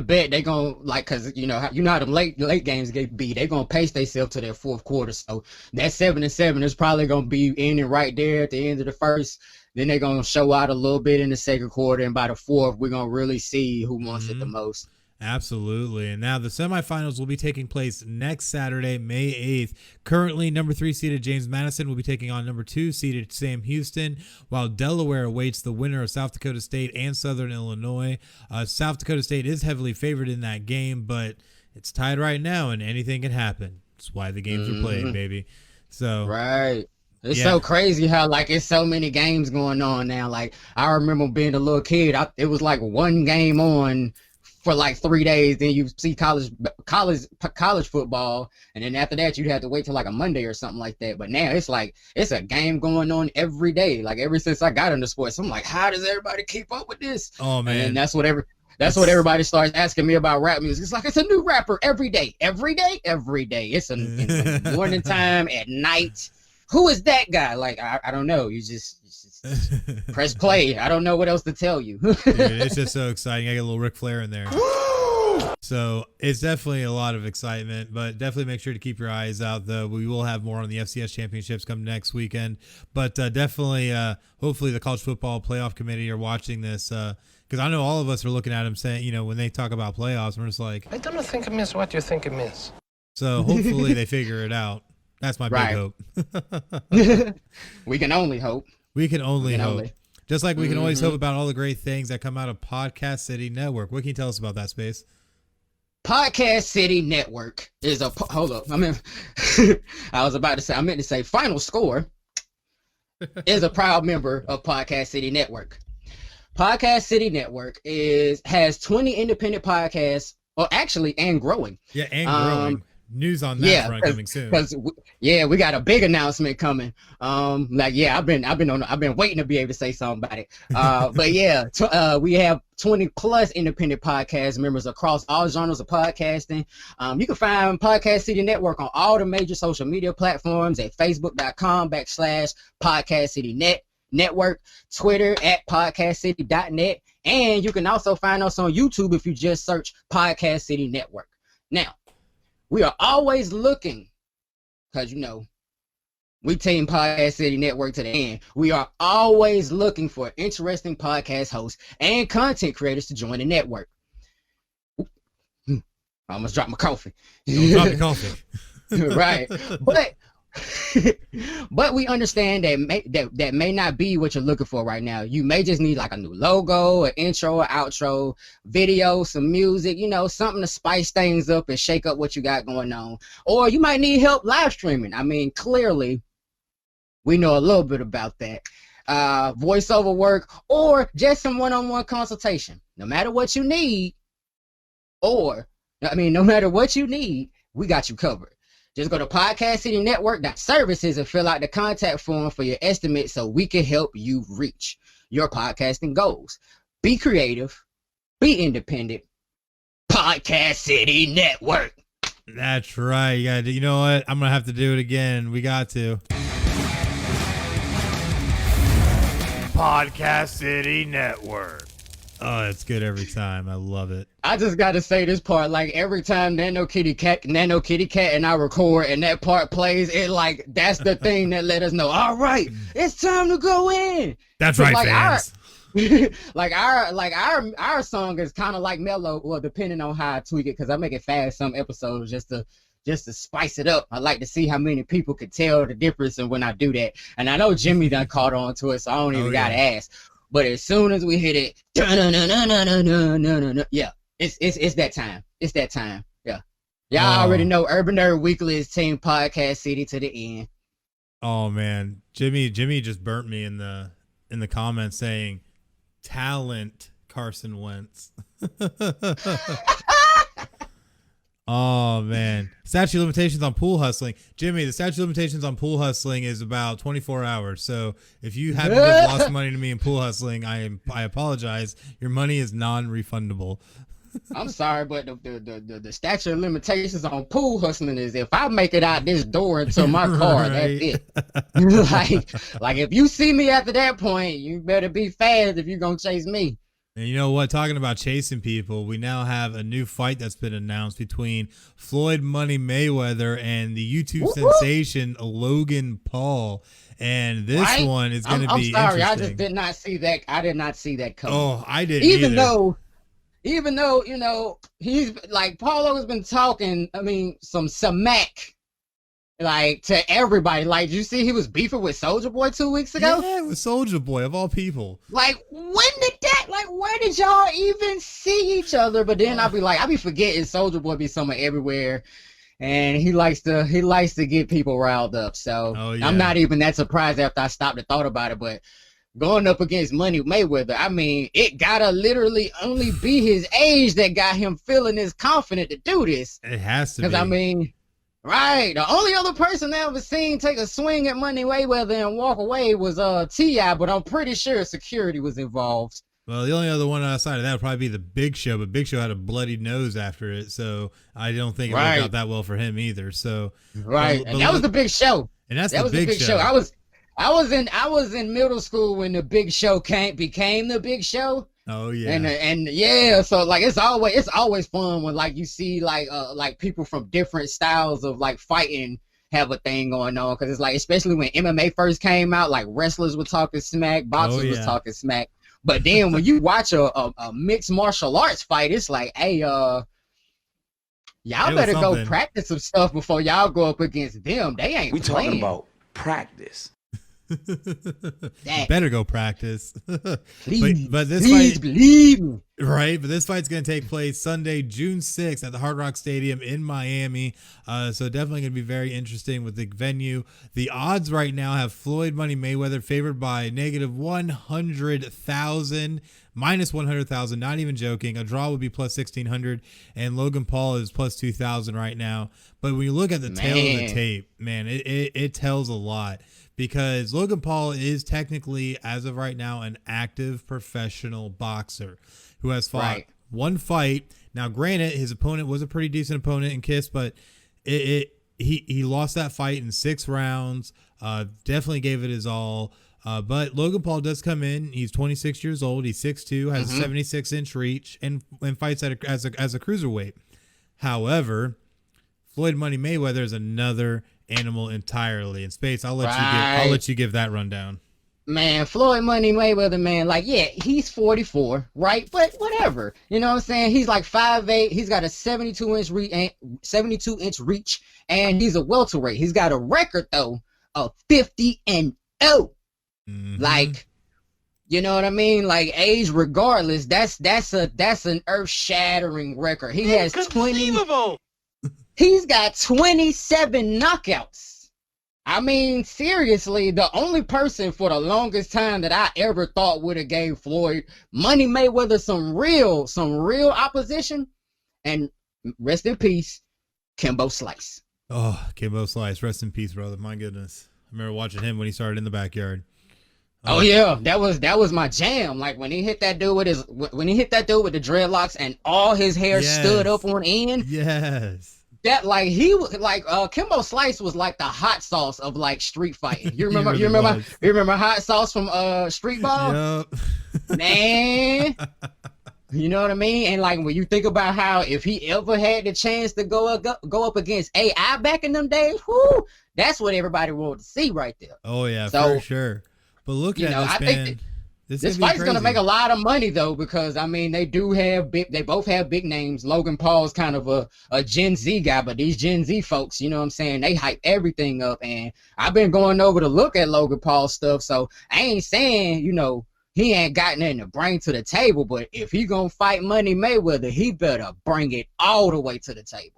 bet they gonna, like, because you know how them late games get beat. They're gonna pace themselves to their fourth quarter. So that 7-7 is probably gonna be ending right there at the end of the first. Then they're gonna show out a little bit in the second quarter, and by the fourth, we're gonna really see who wants it the most. Absolutely. And now the semifinals will be taking place next Saturday, May 8th. Currently, number 3 seeded James Madison will be taking on number 2 seeded Sam Houston, while Delaware awaits the winner of South Dakota State and Southern Illinois. South Dakota State is heavily favored in that game, but it's tied right now, and anything can happen. That's why the games are played, baby. So right. It's so crazy how, like, it's so many games going on now. Like, I remember being a little kid, it was like one game on for like 3 days, then you see college football, and then after that you'd have to wait till like a Monday or something like that. But now it's like it's a game going on every day. Like, ever since I got into sports, I'm like, how does everybody keep up with this? Oh man, and that's what everybody starts asking me about rap music. It's like it's a new rapper every day. It's in the morning time, at night. Who is that guy? Like, I don't know. You just press play. I don't know what else to tell you. Dude, it's just so exciting. I get a little Ric Flair in there. So it's definitely a lot of excitement, but definitely make sure to keep your eyes out, though. We will have more on the FCS championships come next weekend, but definitely, hopefully the college football playoff committee are watching this, because I know all of us are looking at them saying, you know, when they talk about playoffs, we're just like, I don't think it means what you think it means. So hopefully they figure it out. That's my big hope. We can only hope. We can only hope. Just like we can always hope about all the great things that come out of Podcast City Network. What can you tell us about that, Spayce? Podcast City Network is hold up. I meant to say FinalScore is a proud member of Podcast City Network. Podcast City Network has 20 independent podcasts, and growing. Yeah, and growing. News on that front coming soon. We got a big announcement coming. I've been waiting to be able to say something about it. We have 20 plus independent podcast members across all genres of podcasting. You can find Podcast City Network on all the major social media platforms at facebook.com/Podcast City Network, Twitter at podcastcity.net, and you can also find us on YouTube if you just search Podcast City Network. Now, we are always looking, because, you know, we team Podcast City Network to the end. We are always looking for interesting podcast hosts and content creators to join the network. I almost dropped my coffee. Don't drop your coffee. Right. But But we understand that may not be what you're looking for right now. You may just need like a new logo, an intro, an outro, video, some music, something to spice things up and shake up what you got going on. Or you might need help live streaming. I mean, clearly, we know a little bit about that. Voiceover work, or just some one-on-one consultation. No matter what you need, no matter what you need, we got you covered. Just go to podcastcitynetwork.services and fill out the contact form for your estimate so we can help you reach your podcasting goals. Be creative, be independent. Podcast City Network. That's right. You know what? I'm gonna have to do it again. We got to. Podcast City Network. Oh, it's good every time. I love it. I just gotta say this part, like every time Nano Kitty Cat and I record and that part plays, it like that's the thing that let us know, all right, it's time to go in. That's right, like fans. Our song is kind of like mellow, well, depending on how I tweak it, because I make it fast some episodes just to spice it up. I like to see how many people could tell the difference when I do that. And I know Jimmy done caught on to it, so I don't even gotta ask. But as soon as we hit it, yeah, it's that time. It's that time. Yeah. Y'all already know Urban Nerd Weekly is Team Podcast City to the end. Oh man. Jimmy just burnt me in the comments saying talent Carson Wentz. Oh man. Statute of limitations on pool hustling. Jimmy, the statute of limitations on pool hustling is about 24 hours. So if you haven't just lost money to me in pool hustling, I apologize. Your money is non-refundable. I'm sorry, but the statute of limitations on pool hustling is if I make it out this door into my car, right. That's it. like if you see me after that point, you better be fast if you're gonna chase me. And you know what? Talking about chasing people, we now have a new fight that's been announced between Floyd Money Mayweather and the YouTube sensation Logan Paul. And this one is going to be sorry, interesting. I just did not see that. I did not see that coming. Oh, I didn't either. Even though, he's like, Paulo has been talking, some smack, like, to everybody. Like, you see he was beefing with Soulja Boy 2 weeks ago? Yeah, with Soulja Boy, of all people. Like, where did y'all even see each other? But then I be forgetting Soulja Boy be somewhere everywhere, and he likes to get people riled up. So I'm not even that surprised after I stopped and thought about it. But going up against Money Mayweather, it gotta literally only be his age that got him feeling this confident to do this. It has to be. Because right, the only other person I ever seen take a swing at Money Mayweather and walk away was T.I., but I'm pretty sure security was involved. Well, the only other one outside of that would probably be the Big Show, but Big Show had a bloody nose after it, so I don't think it worked out that well for him either. So and that was the Big Show. And that was the big show. I was in middle school when the Big Show became the Big Show. Oh yeah. And yeah, so like it's always fun when like you see like people from different styles of like fighting have a thing going on, because it's like, especially when MMA first came out, like wrestlers were talking smack, boxers was talking smack. But then when you watch a mixed martial arts fight, it's like, hey, y'all better go practice some stuff before y'all go up against them. They ain't We playing. talking about practice. Better go practice. Please, but this please fight, believe me. Right, but this fight's going to take place Sunday, June 6th at the Hard Rock Stadium in Miami. So definitely going to be very interesting with the venue. The odds right now have Floyd Money Mayweather favored by negative 100,000, minus 100,000, not even joking. A draw would be plus 1,600, and Logan Paul is plus 2,000 right now. But when you look at the tail of the tape, man, it tells a lot. Because Logan Paul is technically, as of right now, an active professional boxer who has fought one fight. Now, granted, his opponent was a pretty decent opponent in Kiss, but he lost that fight in 6 rounds. Definitely gave it his all. But Logan Paul does come in. He's 26 years old. He's 6'2", has a 76-inch reach, and fights as a cruiserweight. However, Floyd Money Mayweather is another animal entirely. In Spayce, I'll let you give that rundown. Man, Floyd Money Mayweather, man, like, yeah, he's 44, right? But whatever. You know what I'm saying? He's like 5'8". He's got a 72-inch reach, and he's a welterweight. He's got a record, though, of 50-0. Like, you know what I mean? Like, age regardless, that's an earth-shattering record. He has 20. He's got 27 knockouts. I mean, seriously, the only person for the longest time that I ever thought would have gave Floyd Money Mayweather some real opposition, and rest in peace, Kimbo Slice. Oh, Kimbo Slice, rest in peace, brother. My goodness, I remember watching him when he started in the backyard. Oh yeah, that was my jam. Like when he hit that dude with the dreadlocks and all his hair stood up on end. Yes. That like he was like Kimbo Slice was like the hot sauce of like street fighting. You remember really you remember hot sauce from Street Ball? Yep. Man. You know what I mean? And like when you think about how if he ever had the chance to go up against AI back in them days, whoo, that's what everybody wanted to see right there. Oh yeah, so, for sure. But look at this, I man. think this fight's gonna make a lot of money though, because I mean they both have big names. Logan Paul's kind of a Gen Z guy, but these Gen Z folks, you know what I'm saying, they hype everything up. And I've been going over to look at Logan Paul's stuff, so I ain't saying, you know, he ain't got nothing to bring to the table, but if he gonna fight Money Mayweather, he better bring it all the way to the table.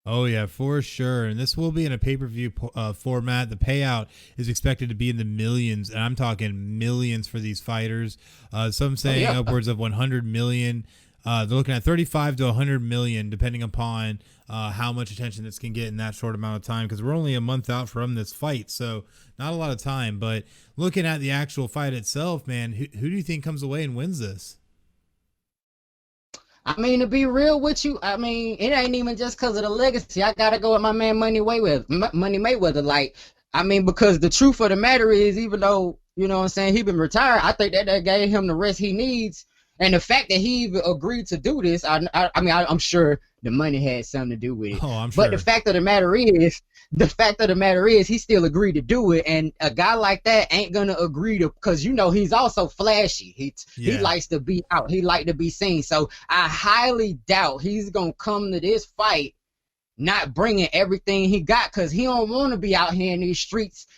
Oh yeah, for sure. And this will be in a pay-per-view format. The payout is expected to be in the millions, and I'm talking millions for these fighters. Some saying upwards of 100 million. They're looking at 35 to 100 million, depending upon how much attention this can get in that short amount of time, because we're only a month out from this fight, so not a lot of time. But looking at the actual fight itself, man, who do you think comes away and wins this? I mean, to be real with you, I mean, it ain't even just because of the legacy. I gotta go with my man Money Mayweather. Like, I mean, because the truth of the matter is, even though, you know what I'm saying, he been retired, I think that gave him the rest he needs. And the fact that he even agreed to do this, I'm sure the money had something to do with it. Oh, I'm sure. But the fact of the matter is, he still agreed to do it. And a guy like that ain't gonna agree to, because you know he's also flashy. He likes to be out. He like to be seen. So I highly doubt he's gonna come to this fight not bringing everything he got, because he don't want to be out here in these streets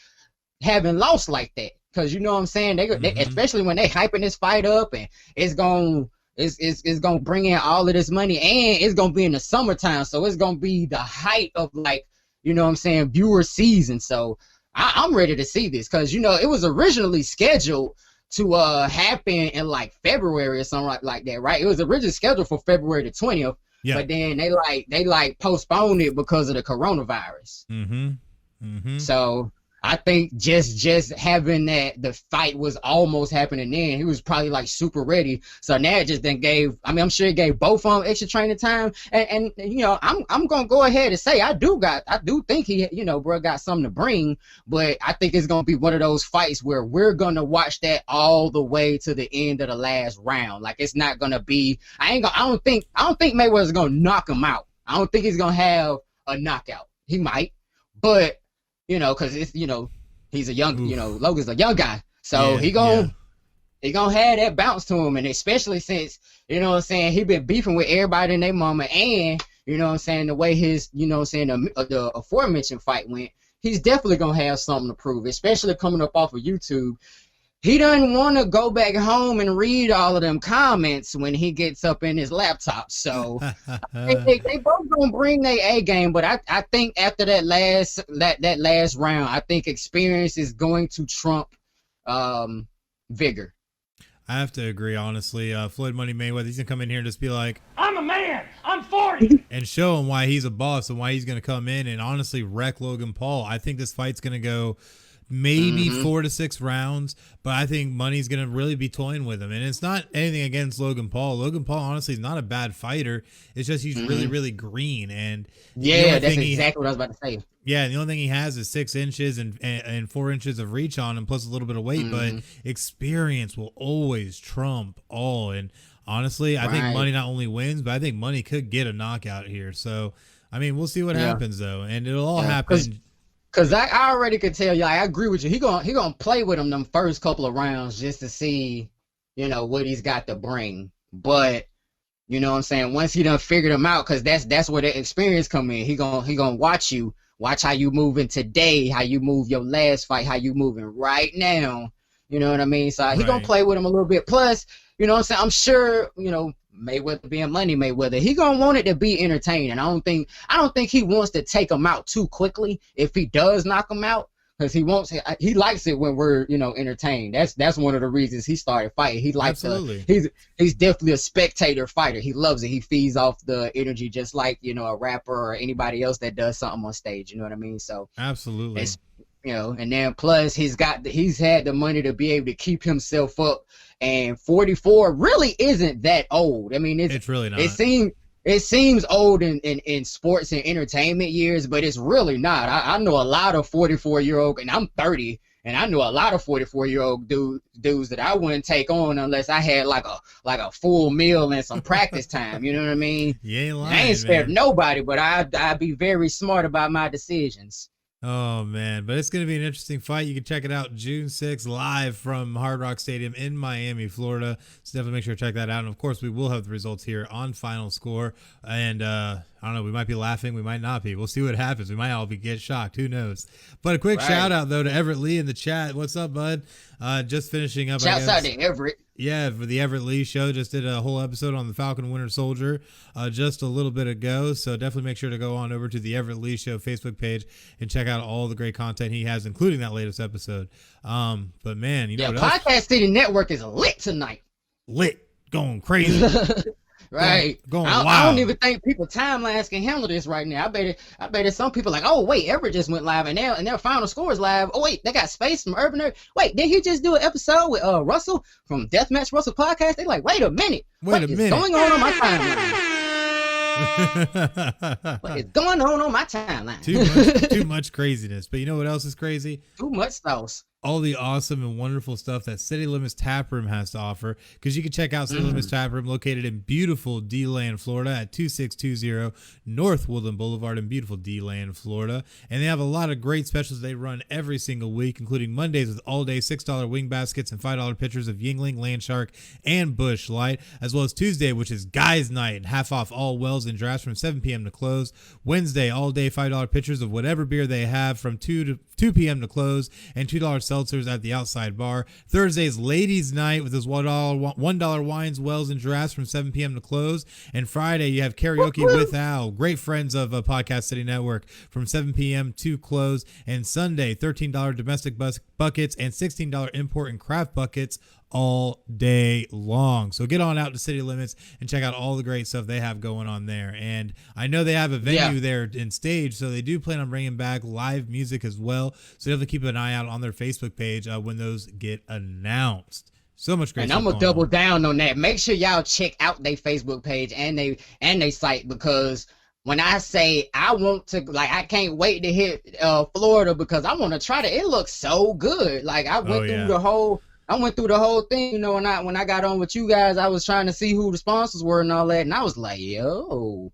having lost like that. Because you know what I'm saying, they especially when they hyping this fight up, and it's gonna bring in all of this money, and it's gonna be in the summertime, so it's gonna be the height of, like, you know what I'm saying, viewer season. So I'm ready to see this, because you know it was originally scheduled to happen in like February or something like that, right? It was originally scheduled for February the 20th, but then they postponed it because of the coronavirus. So I think just having that the fight was almost happening then, he was probably like super ready. So now it just then gave, I mean, I'm sure it gave both of them extra training time. And you know, I'm gonna go ahead and say I do think he, you know, bro, got something to bring, but I think it's gonna be one of those fights where we're gonna watch that all the way to the end of the last round. Like, it's not gonna be, I don't think Mayweather's gonna knock him out. I don't think he's gonna have a knockout. He might, but you know, because it's, you know, he's a young, you know, Logan's a young guy, so he gonna have that bounce to him, and especially since, you know what I'm saying, he been beefing with everybody and their mama, and you know what I'm saying, the way his, you know what I'm saying, the aforementioned fight went, he's definitely gonna have something to prove, especially coming up off of YouTube. He doesn't want to go back home and read all of them comments when he gets up in his laptop. So they both gonna bring their A game, but I think after that last round, I think experience is going to trump vigor. I have to agree, honestly. Floyd Money Mayweather, he's gonna come in here and just be like, I'm a man. I'm 40. and show him why he's a boss and why he's gonna come in and honestly wreck Logan Paul. I think this fight's gonna go maybe 4 to 6 rounds, but I think Money's gonna really be toying with him. And it's not anything against Logan Paul. Logan Paul honestly is not a bad fighter. It's just he's really, really green. And yeah, that's exactly what I was about to say. Yeah, the only thing he has is 6 inches and 4 inches of reach on him, plus a little bit of weight. But experience will always trump all. And honestly, I think Money not only wins, but I think Money could get a knockout here. So I mean, we'll see what happens though, and it'll all happen. Cause I already could tell you, I agree with you. He gonna play with him them first couple of rounds just to see, what he's got to bring. But you know what I'm saying? Once he done figured him out, cause that's where the experience come in. He gonna watch how you moving today, how you move your last fight, how you moving right now. You know what I mean? So he gonna play with him a little bit. Plus, you know what I'm saying? I'm sure, Mayweather being Money Mayweather, he gonna want it to be entertaining. I don't think he wants to take him out too quickly if he does knock him out, because he likes it when we're entertained. That's one of the reasons he started fighting. He likes he's definitely a spectator fighter. He loves it. He feeds off the energy just like a rapper or anybody else that does something on stage. You know what I mean? So absolutely. And then plus he's had the money to be able to keep himself up. And 44 really isn't that old. I mean, it's really not. It seems old in sports and entertainment years, but it's really not. I know a lot of 44-year-old, and I'm 30, and I know a lot of 44-year-old dudes that I wouldn't take on unless I had like a full meal and some practice time. You know what I mean? You ain't lying, I ain't spared nobody, but I'd be very smart about my decisions. Oh, man. But it's going to be an interesting fight. You can check it out June 6th live from Hard Rock Stadium in Miami, Florida. So definitely make sure to check that out. And, of course, we will have the results here on Final Score. And I don't know. We might be laughing. We might not be. We'll see what happens. We might all get shocked. Who knows? But a quick shout out, though, to Everett Lee in the chat. What's up, bud? Just finishing up. Shouts out to Everett. Yeah, for the Everett Lee show. Just did a whole episode on the Falcon Winter Soldier just a little bit ago. So definitely make sure to go on over to the Everett Lee show Facebook page and check out all the great content he has, including that latest episode. But man, what else? Podcast City Network is lit tonight. Lit. Going crazy. Right. Going wild. I don't even think people timelines can handle this right now. I bet some people like, oh wait, Everett just went live and their Final Score is live. Oh wait, they got Spayce from Urban Nerd. Wait, did he just do an episode with Russell from Deathmatch Russell Podcast? They like, wait a minute. What is going on my timeline? What is going on my timeline? Too much craziness. But you know what else is crazy? Too much sauce. All the awesome and wonderful stuff that City Limits Tap Room has to offer, because you can check out City Limits Tap Room located in beautiful D-Land, Florida at 2620 North Woodland Boulevard in beautiful D-Land, Florida. And they have a lot of great specials they run every single week, including Mondays with all-day $6 wing baskets and $5 pitchers of Yingling, Landshark, and Busch Light, as well as Tuesday, which is Guys Night, and half off all wells and drafts from 7 p.m. to close. Wednesday, all-day $5 pitchers of whatever beer they have from 2 p.m. to close, and $2 seltzers at the outside bar. Thursday's Ladies Night with those $1 wines, wells, and giraffes from 7 p.m. to close. And Friday, you have karaoke with Al, great friends of Podcast City Network, from 7 p.m. to close. And Sunday, $13 domestic buckets and $16 import and craft buckets all day long. So get on out to City Limits and check out all the great stuff they have going on there. And I know they have a venue there in stage, so they do plan on bringing back live music as well. So you have to keep an eye out on their Facebook page when those get announced. So much great stuff. And I'm gonna double down on that. Make sure y'all check out their Facebook page and they site, because when I say I want to, I can't wait to hit Florida, because I want to try to. It looks so good. Like I went through the whole thing, when I got on with you guys. I was trying to see who the sponsors were and all that, and I was like, yo,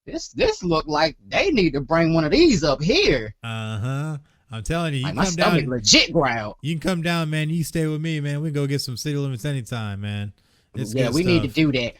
this looked like they need to bring one of these up here. I'm telling you, my stomach legit growled. You can come down, man. You stay with me, man. We can go get some City Limits anytime, man. We need to do that.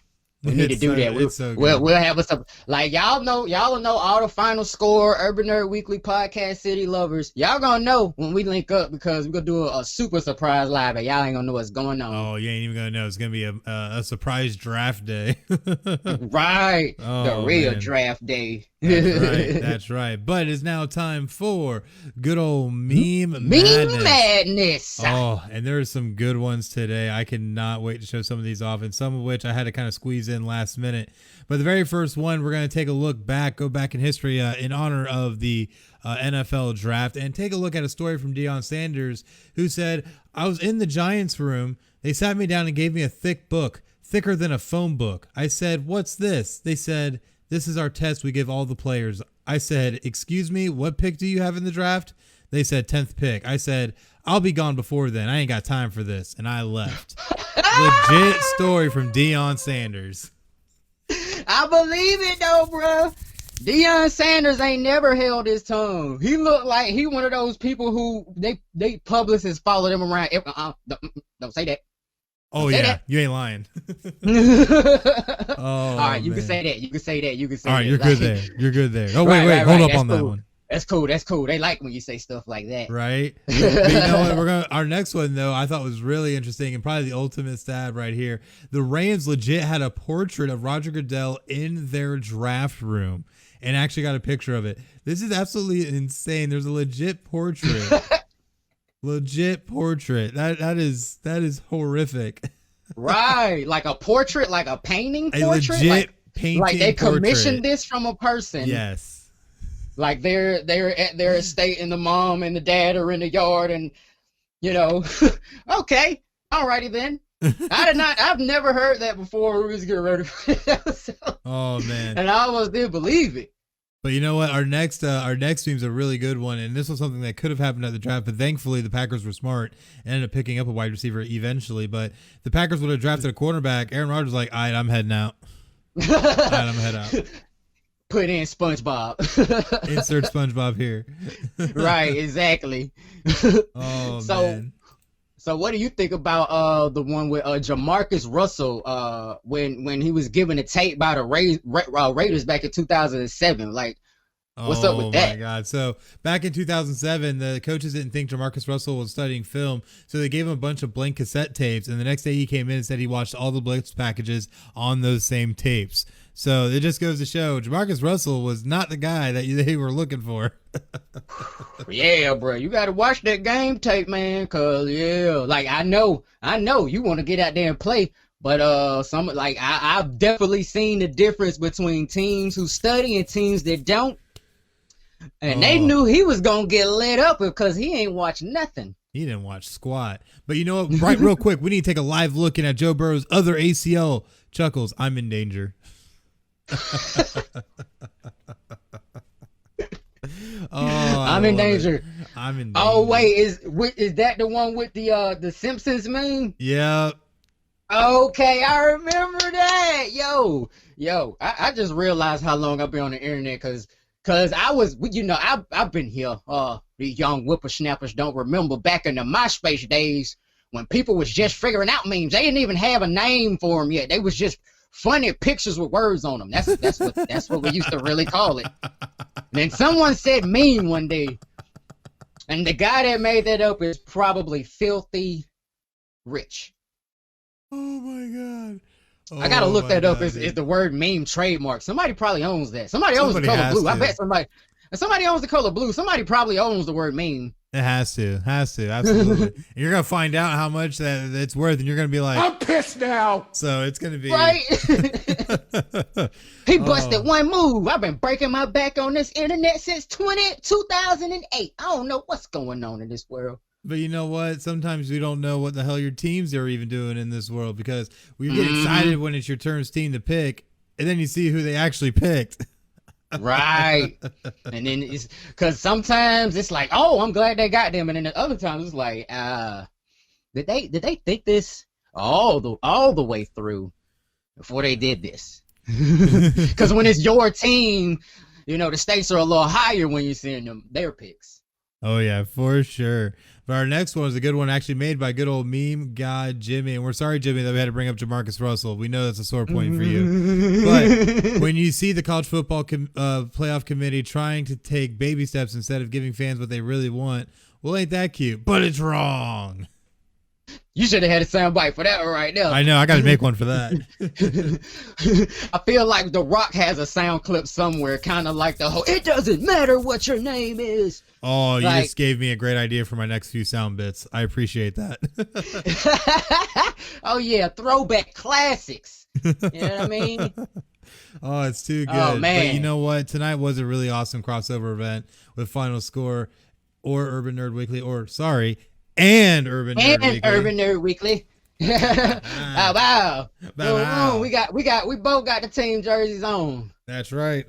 We need to do that. We'll have us up. Like y'all know all the Final Score, Urban Nerd Weekly, Podcast City lovers. Y'all gonna know when we link up, because we're gonna do a super surprise live, and y'all ain't gonna know what's going on. Oh, you ain't even gonna know. It's gonna be a surprise draft day. Right. The real draft day. That's right. But it's now time for good old meme madness. Oh, and there's some good ones today. I cannot wait to show some of these off, and some of which I had to kind of squeeze in last minute. But the very first one, we're going to take a look back, go back in history in honor of the NFL draft, and take a look at a story from Deion Sanders, who said, I was in the Giants room. They sat me down and gave me a thick book, thicker than a phone book. I said, what's this? They said, this is our test we give all the players. I said, excuse me, what pick do you have in the draft? They said 10th pick. I said, I'll be gone before then. I ain't got time for this. And I left. Legit story from Deion Sanders. I believe it though, bro. Deion Sanders ain't never held his tongue. He looked like he one of those people who they publicists follow them around. Don't say that. Oh say yeah, that. you ain't lying. Oh, all right, you man. can say that. You can say that. You can say All that. right, you're good there. You're good there. Oh Right, wait, right, hold right. up That's on that cool. one. That's cool. That's cool. They like when you say stuff like that. Right. But you know what? Our next one though, I thought was really interesting and probably the ultimate stab right here. The Rams legit had a portrait of Roger Goodell in their draft room and actually got a picture of it. This is absolutely insane. There's a legit portrait. Legit portrait. That is horrific. Right, like a portrait, like a painting portrait, legit painting like they commissioned portrait. this from a person. Yes. Like they're at their estate and the mom and the dad are in the yard and okay, alrighty then. I've never heard that before. We was getting ready for that. Oh man. And I almost didn't believe it. But you know what? Our next team's a really good one, and this was something that could have happened at the draft, but thankfully the Packers were smart and ended up picking up a wide receiver eventually. But the Packers would have drafted a cornerback. Aaron Rodgers was like, all right, I'm heading out. All right, I'm heading out. Put in SpongeBob. Insert SpongeBob here. Right, exactly. Oh man. So what do you think about the one with Jamarcus Russell when he was given a tape by the Raiders back in 2007? Like, what's up with that? Oh my God. So back in 2007, the coaches didn't think Jamarcus Russell was studying film, so they gave him a bunch of blank cassette tapes, and the next day he came in and said he watched all the blitz packages on those same tapes. So it just goes to show Jamarcus Russell was not the guy that they were looking for. Yeah, bro, you gotta watch that game tape, man. Cause like I know you want to get out there and play, but I've definitely seen the difference between teams who study and teams that don't. And they knew he was gonna get lit up because he ain't watched nothing. He didn't watch squat. But you know what? Right, real quick, we need to take a live look at Joe Burrow's other ACL. Chuckles, I'm in danger. I'm in danger. I'm in danger. Oh wait, is that the one with the Simpsons meme? Yeah. Okay, I remember that. Yo, I just realized how long I've been on the internet because I was, I've been here. These young whippersnappers don't remember back in the MySpace days when people was just figuring out memes. They didn't even have a name for them yet. They was just funny pictures with words on them. That's what we used to really call it. And then someone said meme one day, and the guy that made that up is probably filthy rich. Oh my God. I gotta look that up. Is the word meme trademark? Somebody probably owns that. Somebody owns the color blue. I bet somebody owns the color blue. Somebody probably owns the word meme. It has to, absolutely. And you're gonna find out how much that it's worth, and you're gonna be like, I'm pissed now. So it's gonna be right. He busted one move. I've been breaking my back on this internet since 2008. I don't know what's going on in this world. But you know what? Sometimes we don't know what the hell your teams are even doing in this world because we get excited when it's your turn's team to pick, and then you see who they actually picked. Right. And then it's because sometimes it's like, oh, I'm glad they got them, and then the other times it's like, did they think this all the way through before they did this? Because when it's your team, the stakes are a little higher when you're seeing their picks. Oh yeah, for sure. But our next one is a good one, actually made by good old meme god Jimmy. And we're sorry, Jimmy, that we had to bring up Jamarcus Russell. We know that's a sore point for you. But when you see the college football playoff committee trying to take baby steps instead of giving fans what they really want, well, ain't that cute? But it's wrong. You should have had a soundbite for that one right now. I know. I got to make one for that. I feel like The Rock has a sound clip somewhere, kind of like the whole, it doesn't matter what your name is. Oh, you just gave me a great idea for my next few sound bits. I appreciate that. Oh, yeah. Throwback classics. You know what I mean? Oh, it's too good. Oh, man. But you know what? Tonight was a really awesome crossover event with Final Score or Urban Nerd Weekly and Urban Nerd Weekly. Wow. We both got the team jerseys on. That's right.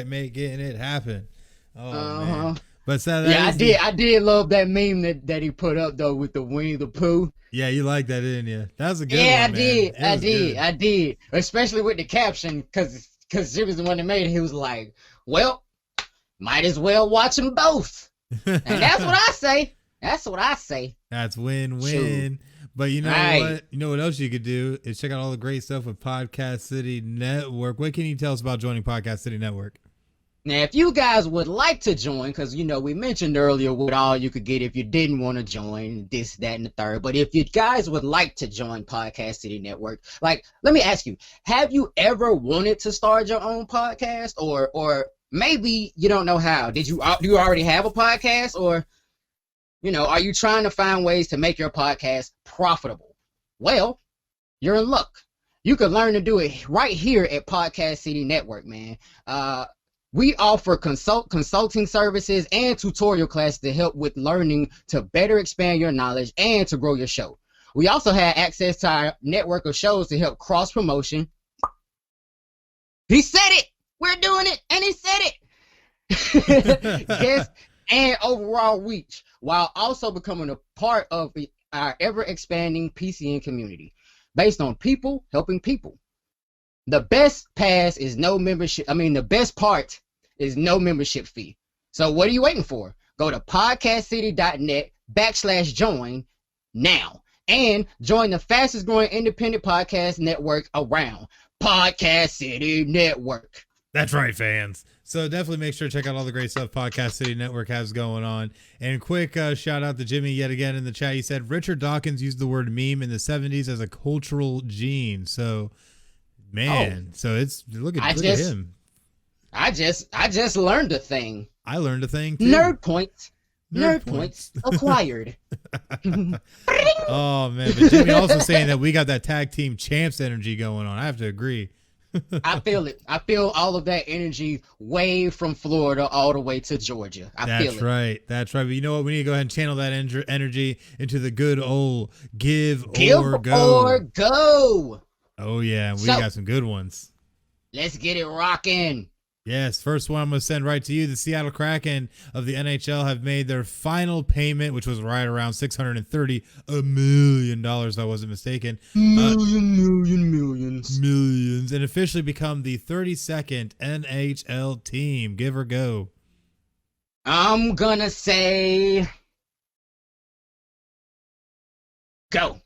Making it happen. Oh man. But I did love that meme that he put up though with the Winnie the Pooh. Yeah, you liked that, didn't you? That was a good one. I did. Especially with the caption, because it was the one that made it. He was like, well, might as well watch them both. And that's what I say. That's what I say. That's win-win. But you know what? You know what else you could do is check out all the great stuff with Podcast City Network. What can you tell us about joining Podcast City Network? Now, if you guys would like to join, because, you know, we mentioned earlier what all you could get if you didn't want to join, this, that, and the third. But if you guys would like to join Podcast City Network, like, let me ask you, have you ever wanted to start your own podcast? Or maybe you don't know how. Do you already have a podcast? Or, you know, are you trying to find ways to make your podcast profitable? Well, you're in luck. You can learn to do it right here at Podcast City Network, man. We offer consulting services and tutorial classes to help with learning to better expand your knowledge and to grow your show. We also have access to our network of shows to help cross promotion. He said it. We're doing it, and he said it. Yes, and overall reach, while also becoming a part of our ever-expanding PCN community, based on people helping people. The best pass is no membership. The best part is no membership fee. So what are you waiting for? Go to podcastcity.net/join now and join the fastest growing independent podcast network around, Podcast City Network. That's right, fans. So definitely make sure to check out all the great stuff Podcast City Network has going on. And quick shout out to Jimmy yet again in the chat. He said Richard Dawkins used the word meme in the 70s as a cultural gene. So, man, so it's look at him. I just learned a thing. I learned a thing too. Nerd points acquired. Oh man, but Jimmy also saying that we got that tag team champs energy going on. I have to agree. I feel it. I feel all of that energy way from Florida all the way to Georgia. I feel it. That's right. But you know what? We need to go ahead and channel that energy into the good old give or go. Oh yeah, we got some good ones. Let's get it rocking. Yes, first one I'm going to send right to you. The Seattle Kraken of the NHL have made their final payment, which was right around $630 million, if I wasn't mistaken. Millions. And officially become the 32nd NHL team. Give or go. I'm going to say go.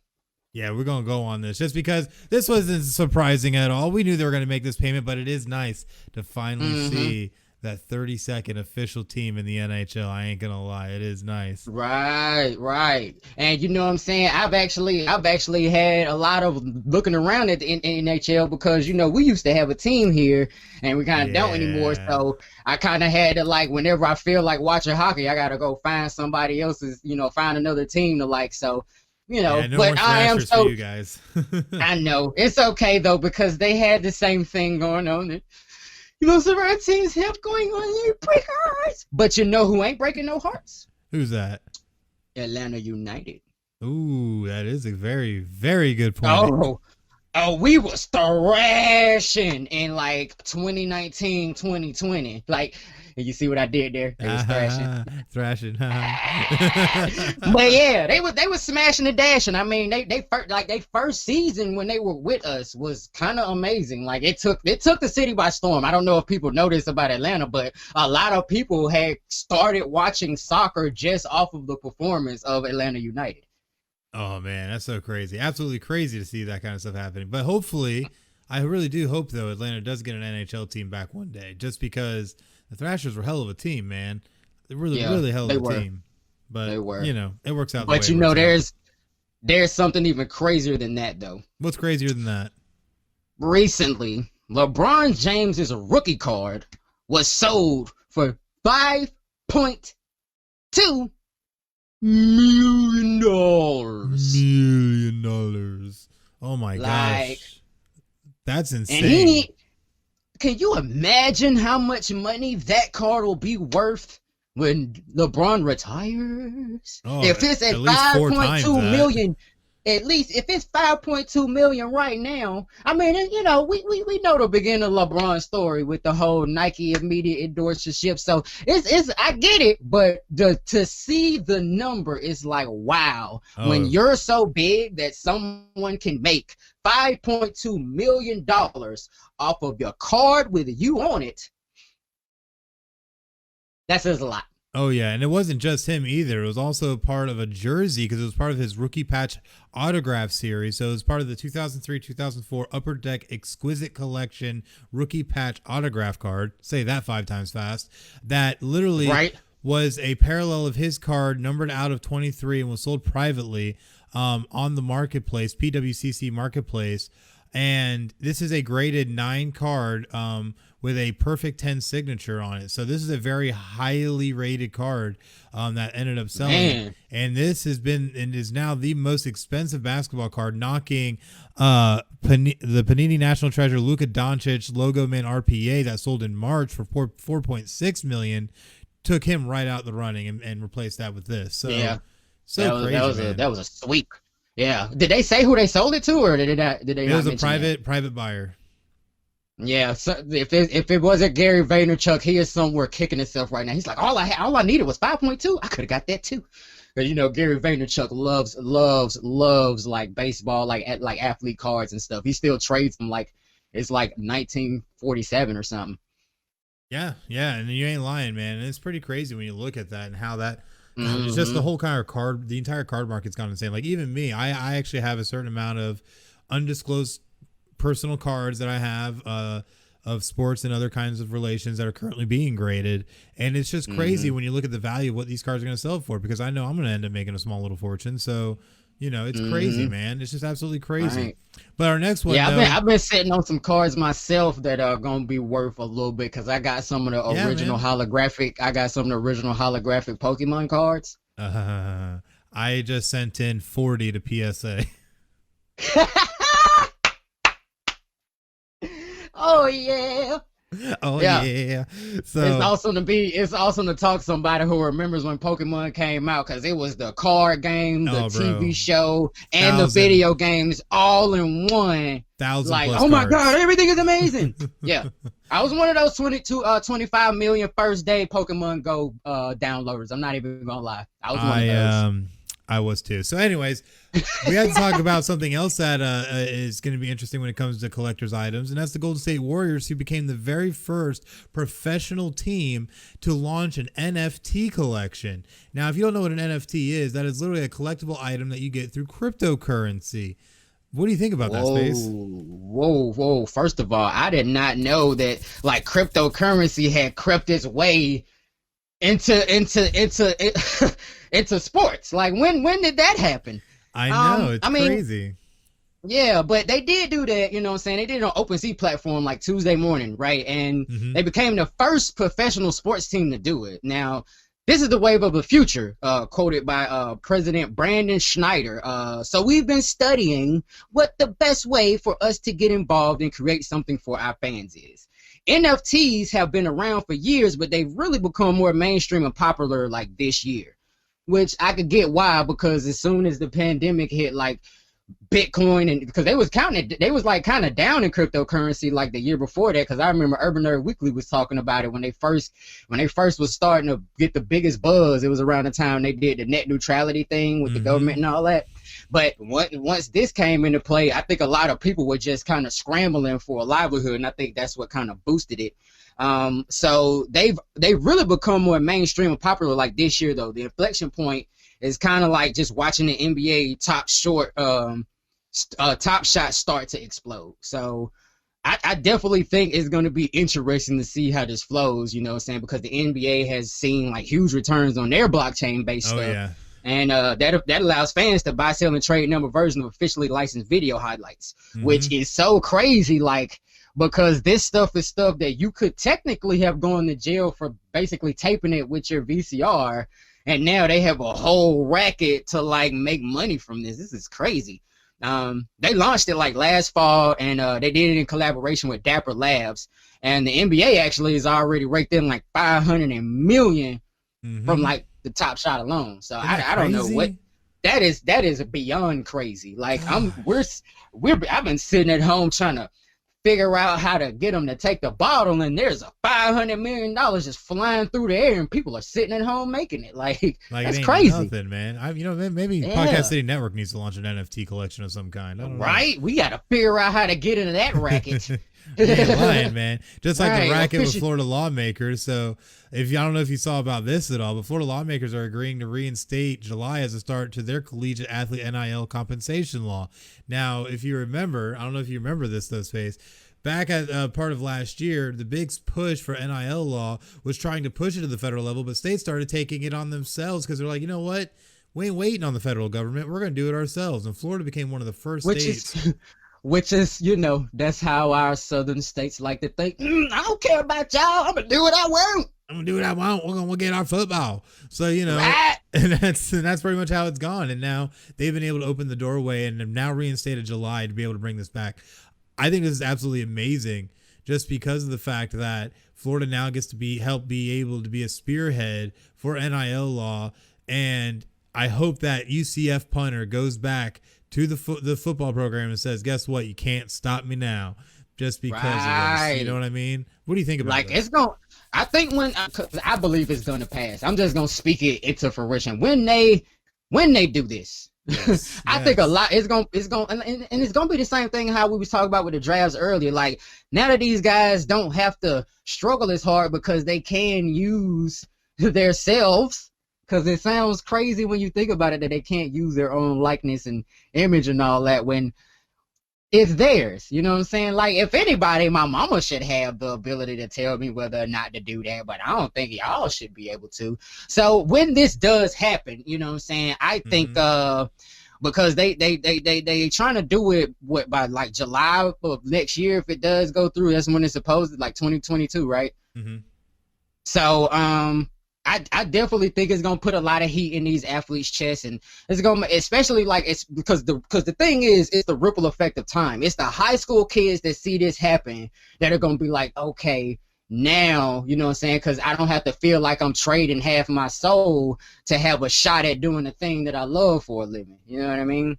Yeah, we're going to go on this just because this wasn't surprising at all. We knew they were going to make this payment, but it is nice to finally see that 32nd official team in the NHL. I ain't going to lie. It is nice. Right. And you know what I'm saying? I've actually had a lot of looking around at the NHL because, you know, we used to have a team here and we kind of don't anymore. So I kind of had to, like, whenever I feel like watching hockey, I got to go find somebody else's, find another team to like. So, but I am so, for you guys. I know it's okay though, because they had the same thing going on. Some of our teams have going on, you break hearts. But you know who ain't breaking no hearts? Who's that? Atlanta United. Ooh, that is a very, very good point. Oh, we was thrashing in like 2019, 2020. Like, you see what I did there? They was thrashing. But yeah, they was smashing and dashing. I mean, they first season when they were with us was kind of amazing. Like it took the city by storm. I don't know if people know this about Atlanta, but a lot of people had started watching soccer just off of the performance of Atlanta United. Oh man, that's so crazy. Absolutely crazy to see that kind of stuff happening. But hopefully, I really do hope though Atlanta does get an NHL team back one day, just because the Thrashers were hell of a team, man. They really hell of a team. But they were. It works out. But there's something even crazier than that though. What's crazier than that? Recently, LeBron James's rookie card was sold for $5.2 million. Oh my gosh. That's insane. And can you imagine how much money that card will be worth when LeBron retires? If it's at 5.2 million, at least if it's 5.2 million right now, I mean, we know the beginning of LeBron's story with the whole Nike immediate endorsement. So it's I get it, but to see the number is like, wow. When you're so big that someone can make $5.2 million off of your card with you on it, That says a lot. Oh, yeah. And it wasn't just him either. It was also part of a jersey because it was part of his rookie patch autograph series. So it was part of the 2003-2004 Upper Deck Exquisite Collection rookie patch autograph card. Say that 5 times fast. That literally was a parallel of his card numbered out of 23 and was sold privately on the marketplace, PWCC marketplace. And this is a graded 9 card with a perfect 10 signature on it. So this is a very highly rated card that ended up selling. Man. And this has been and is now the most expensive basketball card, knocking the Panini National Treasure Luka Doncic Logo Man RPA that sold in March for $4.6 million. Took him right out the running and replaced that with this. So yeah, so that was a sweep. Yeah. Did they say who they sold it to, or did they? It was a private buyer. Yeah. So if it wasn't Gary Vaynerchuk, he is somewhere kicking himself right now. He's like, all I needed was 5.2. I could have got that too. But Gary Vaynerchuk loves like baseball, like athlete cards and stuff. He still trades them like it's like 1947 or something. Yeah, and you ain't lying, man. And it's pretty crazy when you look at that and how that it's just the whole kind of card, the entire card market's gone insane. Like even me, I actually have a certain amount of undisclosed personal cards that I have of sports and other kinds of relations that are currently being graded. And it's just crazy when you look at the value of what these cards are going to sell for, because I know I'm going to end up making a small little fortune. So, it's crazy, man. It's just absolutely crazy. Right. But our next one, I've been sitting on some cards myself that are gonna be worth a little bit because I got some of the original holographic. I got some of the original holographic Pokemon cards. I just sent in 40 to PSA. Oh yeah. Oh yeah. So it's awesome to talk to somebody who remembers when Pokemon came out, because it was the card game, the TV show, and the video games all in one. 1,000 like, plus oh my cards. God, everything is amazing. Yeah. I was one of those 25 million first day Pokemon Go downloaders. I'm not even gonna lie. I was one of those. I was too. So anyways, we had to talk about something else that is going to be interesting when it comes to collector's items, and that's the Golden State Warriors, who became the very first professional team to launch an NFT collection. Now, if you don't know what an NFT is, that is literally a collectible item that you get through cryptocurrency. What do you think about that, Spayce? Whoa. First of all, I did not know that like cryptocurrency had crept its way into sports. Like when did that happen? I know, it's crazy. Yeah, but they did do that, you know what I'm saying? They did it on OpenSea platform like Tuesday morning, right? And they became the first professional sports team to do it. Now, this is the wave of the future, quoted by President Brandon Schneider. So we've been studying what the best way for us to get involved and create something for our fans is. NFTs have been around for years, but they've really become more mainstream and popular like this year, which I could get why, because as soon as the pandemic hit, like Bitcoin, and because they was kind of down in cryptocurrency like the year before that, because I remember Urban Nerd Weekly was talking about it when they first was starting to get the biggest buzz. It was around the time they did the net neutrality thing with the government and all that. But once this came into play, I think a lot of people were just kind of scrambling for a livelihood, and I think that's what kind of boosted it. So they've really become more mainstream and popular like this year, though. The inflection point is kind of like just watching the NBA top shot start to explode. So I definitely think it's going to be interesting to see how this flows, you know what I'm saying? Because the NBA has seen like huge returns on their blockchain-based stuff. Yeah. And that allows fans to buy, sell, and trade number version of officially licensed video highlights, which is so crazy, like, because this stuff is stuff that you could technically have gone to jail for basically taping it with your VCR, and now they have a whole racket to like make money from this. This is crazy. They launched it like last fall, and they did it in collaboration with Dapper Labs, and the NBA actually is already raked in like 500 million from like the Top Shot alone. So I don't know what that is beyond crazy. Like I've been sitting at home trying to figure out how to get them to take the bottle, and there's a $500 million just flying through the air, and people are sitting at home making it. Like that's crazy. Nothing, man. Maybe Podcast City Network needs to launch an NFT collection of some kind. I don't know. We got to figure out how to get into that racket. You ain't lying, man. Just like the racket with official. Florida lawmakers. So I don't know if you saw about this at all, but Florida lawmakers are agreeing to reinstate July as a start to their collegiate athlete NIL compensation law. Now, if you remember, I don't know if you remember this though, Spayce. Back at part of last year, the big push for NIL law was trying to push it to the federal level, but states started taking it on themselves because they're like, you know what? We ain't waiting on the federal government. We're going to do it ourselves. And Florida became one of the first states. Which is, that's how our southern states like to think. I don't care about y'all. I'm going to do what I want. I'm going to do what I want. We're going to get our football. So, Right. and that's pretty much how it's gone. And now they've been able to open the doorway and have now reinstated July to be able to bring this back. I think this is absolutely amazing just because of the fact that Florida now gets to be able to be a spearhead for NIL law. And I hope that UCF punter goes back to the football program and says, guess what? You can't stop me now just because of this. You know what I mean? What do you think about this? I think I believe it's going to pass. I'm just going to speak it into fruition. When they do this, yes, I think a lot it's going and it's going to be the same thing how we was talking about with the drafts earlier. Like now that these guys don't have to struggle as hard because they can use their selves. Because it sounds crazy when you think about it that they can't use their own likeness and image and all that when it's theirs. You know what I'm saying? Like, if anybody, my mama should have the ability to tell me whether or not to do that, but I don't think y'all should be able to. So when this does happen, you know what I'm saying? I think because they trying to do it by like July of next year. If it does go through, that's when it's supposed to, like 2022, right? Mm-hmm. So I definitely think it's gonna put a lot of heat in these athletes' chests, and it's gonna, especially like it's because the thing is, it's the ripple effect of time. It's the high school kids that see this happen that are gonna be like, okay, now, you know what I'm saying? Because I don't have to feel like I'm trading half my soul to have a shot at doing the thing that I love for a living. You know what I mean?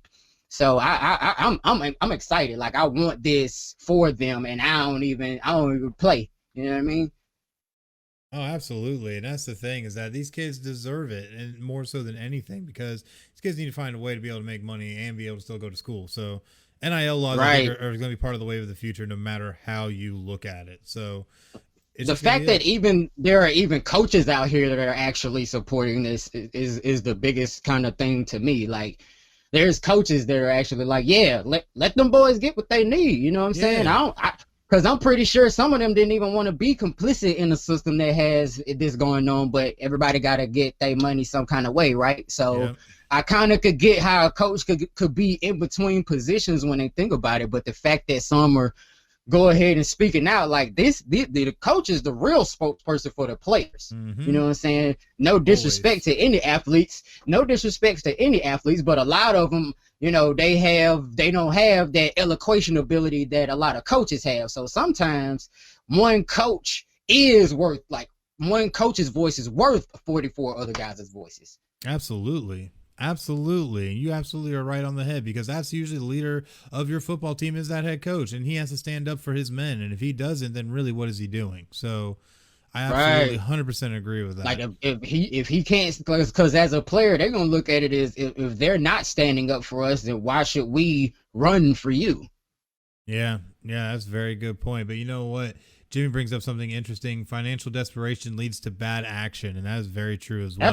So I'm excited. Like, I want this for them, and I don't even play. You know what I mean? Oh, absolutely. And that's the thing, is that these kids deserve it, and more so than anything, because these kids need to find a way to be able to make money and be able to still go to school. So NIL laws I think are going to be part of the wave of the future, no matter how you look at it. So it's the fact that there are even coaches out here that are actually supporting this is the biggest kind of thing to me. Like, there's coaches that are actually like, yeah, let them boys get what they need. You know what I'm saying? Because I'm pretty sure some of them didn't even want to be complicit in a system that has this going on, but everybody got to get their money some kind of way, right? So I kind of could get how a coach could be in between positions when they think about it, but the fact that some are go ahead and speaking out like this, the coach is the real spokesperson for the players. Mm-hmm. You know what I'm saying? No disrespect to any athletes, but a lot of them, you know, they don't have that elocution ability that a lot of coaches have. So sometimes one coach's voice is worth 44 other guys' voices. Absolutely. Absolutely. You absolutely are right on the head, because that's usually the leader of your football team is that head coach, and he has to stand up for his men. And if he doesn't, then really what is he doing? So I absolutely 100% agree with that. Like if he can't, because as a player, they're going to look at it as if they're not standing up for us, then why should we run for you? Yeah, that's a very good point. But you know what? Jimmy brings up something interesting. Financial desperation leads to bad action, and that is very true as well.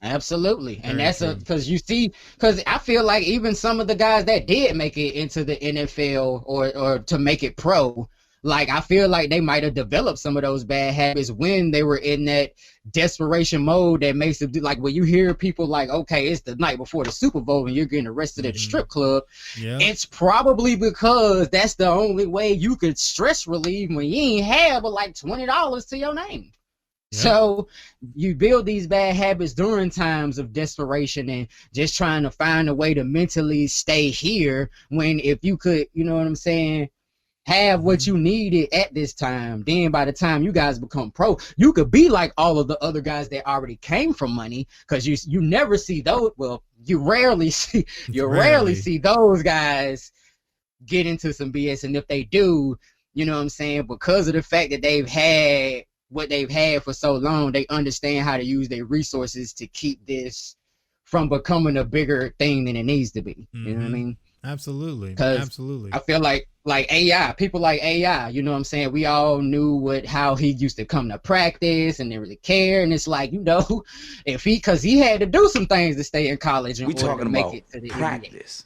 Absolutely. And that's because I feel like even some of the guys that did make it into the NFL or to make it pro, like, I feel like they might have developed some of those bad habits when they were in that desperation mode that makes it like when you hear people like, okay, it's the night before the Super Bowl and you're getting arrested at a strip club. Yeah. It's probably because that's the only way you could stress relieve when you ain't have but like $20 to your name. Yep. So you build these bad habits during times of desperation and just trying to find a way to mentally stay here, when if you could, you know what I'm saying, have what you needed at this time, then by the time you guys become pro, you could be like all of the other guys that already came from money, because you never see those. Well, you rarely see those guys get into some BS, and if they do, you know what I'm saying, because of the fact that they've had what they've had for so long, they understand how to use their resources to keep this from becoming a bigger thing than it needs to be. You know what I mean? Absolutely. Absolutely. I feel like like AI, people like AI, you know what I'm saying? We all knew how he used to come to practice and didn't really care. And it's like, if cause he had to do some things to stay in college in We order talking to make about it to the NBA. practice.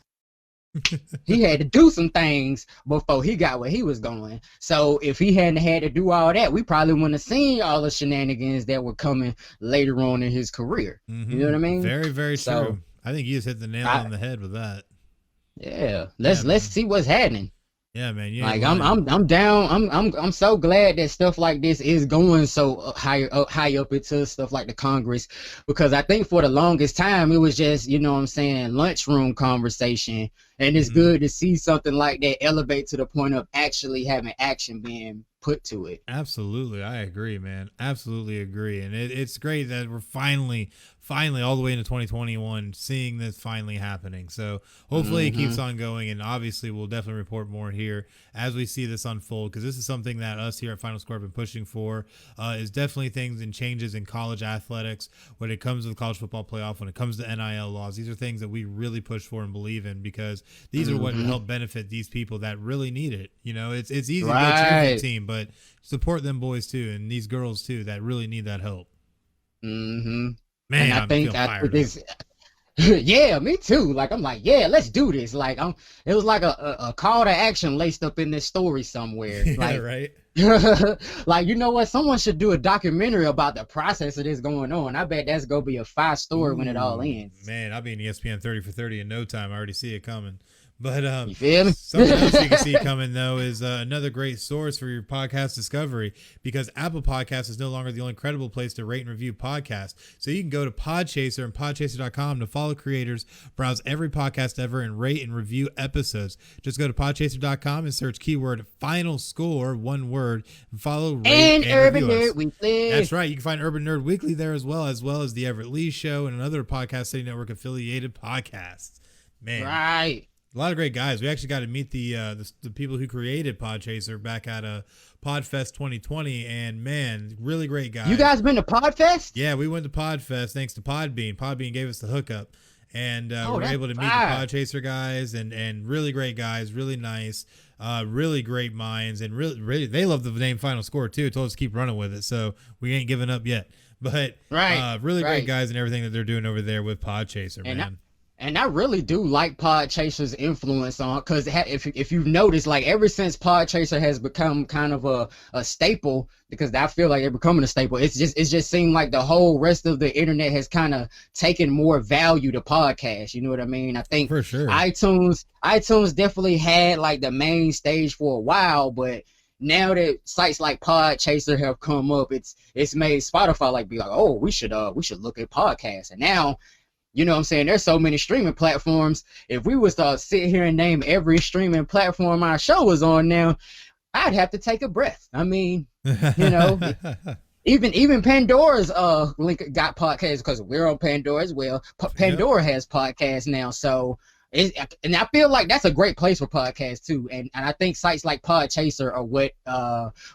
He had to do some things before he got where he was going. So if he hadn't had to do all that, we probably wouldn't have seen all the shenanigans that were coming later on in his career. You know what I mean? Very, very So, true. I think you just hit the nail on the head with that. Yeah, let's see what's happening. Yeah, man. Like I'm down. I'm so glad that stuff like this is going so high up into stuff like the Congress, because I think for the longest time it was just, you know what I'm saying, lunchroom conversation, and it's good to see something like that elevate to the point of actually having action being put to it. Absolutely, I agree, man. Absolutely agree, and it's great that we're finally all the way into 2021 seeing this finally happening. So hopefully it keeps on going, and obviously we'll definitely report more here as we see this unfold, because this is something that us here at FinalScore have been pushing for, is definitely things and changes in college athletics when it comes to the college football playoff, when it comes to NIL laws. These are things that we really push for and believe in, because these are what help benefit these people that really need it. It's easy to get cheer for the team, but support them boys too, and these girls too, that really need that help. Man, and I think after this, yeah, me too. Like, I'm like, yeah, let's do this. Like, it was like a call to action laced up in this story somewhere. Like, right. Like, you know what? Someone should do a documentary about the process of this going on. I bet that's gonna be a 5 story when it all ends. Man, I'll be in ESPN 30 for 30 in no time. I already see it coming. But you feel me? Something else you can see coming, though, is another great source for your podcast discovery, because Apple Podcasts is no longer the only credible place to rate and review podcasts. So you can go to PodChaser and PodChaser.com to follow creators, browse every podcast ever, and rate and review episodes. Just go to PodChaser.com and search keyword FinalScore, one word, and follow, rate, and Urban review us. Nerd Weekly. That's right. You can find Urban Nerd Weekly there as well as the Everett Lee Show and another Podcast City Network affiliated podcasts. Man. Right. A lot of great guys. We actually got to meet the people who created PodChaser back at PodFest 2020, and man, really great guys. You guys been to PodFest? Yeah, we went to PodFest thanks to Podbean. Podbean gave us the hookup, and we were able to meet the PodChaser guys, and really great guys, really nice, really great minds, and really they love the name FinalScore too. Told us to keep running with it, so we ain't giving up yet. But really great guys and everything that they're doing over there with PodChaser, man. And I really do like PodChaser's influence on, because if you've noticed, like, ever since PodChaser has become kind of a staple, because I feel like they're becoming a staple, it's just seemed like the whole rest of the internet has kind of taken more value to podcasts. You know what I mean? I think for sure iTunes definitely had like the main stage for a while, but now that sites like PodChaser have come up, it's made Spotify like be like, oh, we should look at podcasts. And now, you know what I'm saying, there's so many streaming platforms. If we was to sit here and name every streaming platform our show was on now, I'd have to take a breath. I mean, even Pandora's link got podcasts, because we're on Pandora as well. Pandora has podcasts now, so and I feel like that's a great place for podcasts too. And I think sites like PodChaser are what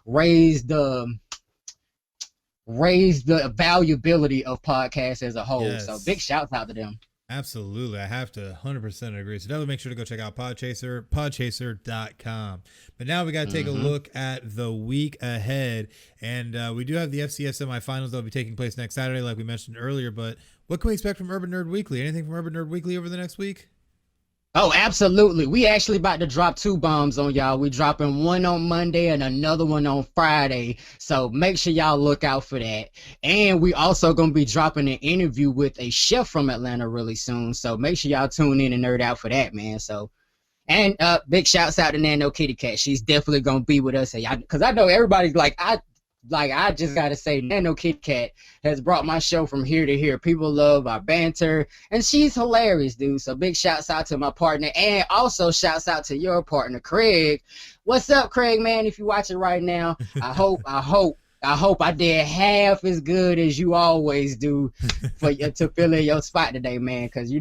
raised the valuability of podcasts as a whole. Yes. So big shouts out to them. Absolutely. I have to 100% agree. So definitely make sure to go check out PodChaser, podchaser.com. But now we got to take a look at the week ahead. And we do have the FCS semifinals that will be taking place next Saturday, like we mentioned earlier. But what can we expect from Urban Nerd Weekly? Anything from Urban Nerd Weekly over the next week? Oh, absolutely. We actually about to drop 2 bombs on y'all. We dropping one on Monday and another one on Friday. So make sure y'all look out for that. And we also going to be dropping an interview with a chef from Atlanta really soon. So make sure y'all tune in and nerd out for that, man. So, and big shouts out to Nano Kitty Cat. She's definitely going to be with us. Because I know everybody's like, I just got to say, Nano Kitty Cat has brought my show from here to here. People love our banter, and she's hilarious, dude. So big shouts out to my partner, and also shouts out to your partner, Craig. What's up, Craig, man? If you're watching right now, I hope I did half as good as you always do to fill in your spot today, man. Because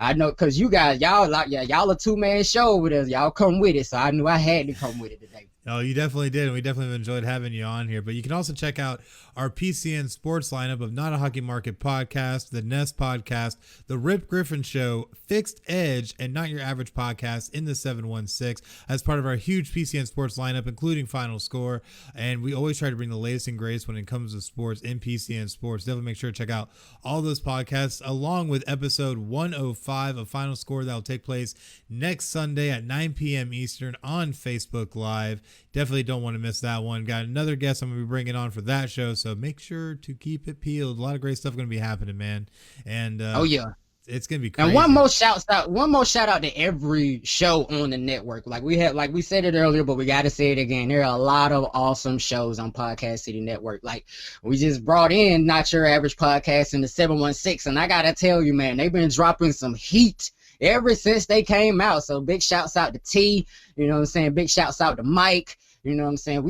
I know, because you guys, y'all a 2-man show with us. Y'all come with it, so I knew I had to come with it today. Oh, you definitely did. And we definitely enjoyed having you on here. But you can also check out our PCN sports lineup of Not a Hockey Market podcast, the Nest podcast, the Rip Griffin Show, Fixed Edge, and Not Your Average podcast in the 716 as part of our huge PCN sports lineup, including Final Score. And we always try to bring the latest and greatest when it comes to sports in PCN sports. Definitely make sure to check out all those podcasts along with episode 105 of Final Score that will take place next Sunday at 9 p.m. Eastern on Facebook Live. Definitely don't want to miss that one. Got another guest I'm going to be bringing on for that show, so make sure to keep it peeled. A lot of great stuff going to be happening, man. And oh yeah, it's going to be crazy. And one more shout out to every show on the network. Like we said it earlier, but we got to say it again. There are a lot of awesome shows on Podcast City Network. Like we just brought in Not Your Average Podcast in the 716, and I got to tell you, man, they've been dropping some heat ever since they came out. So big shouts out to T, you know what I'm saying? Big shouts out to Mike. You know what I'm saying?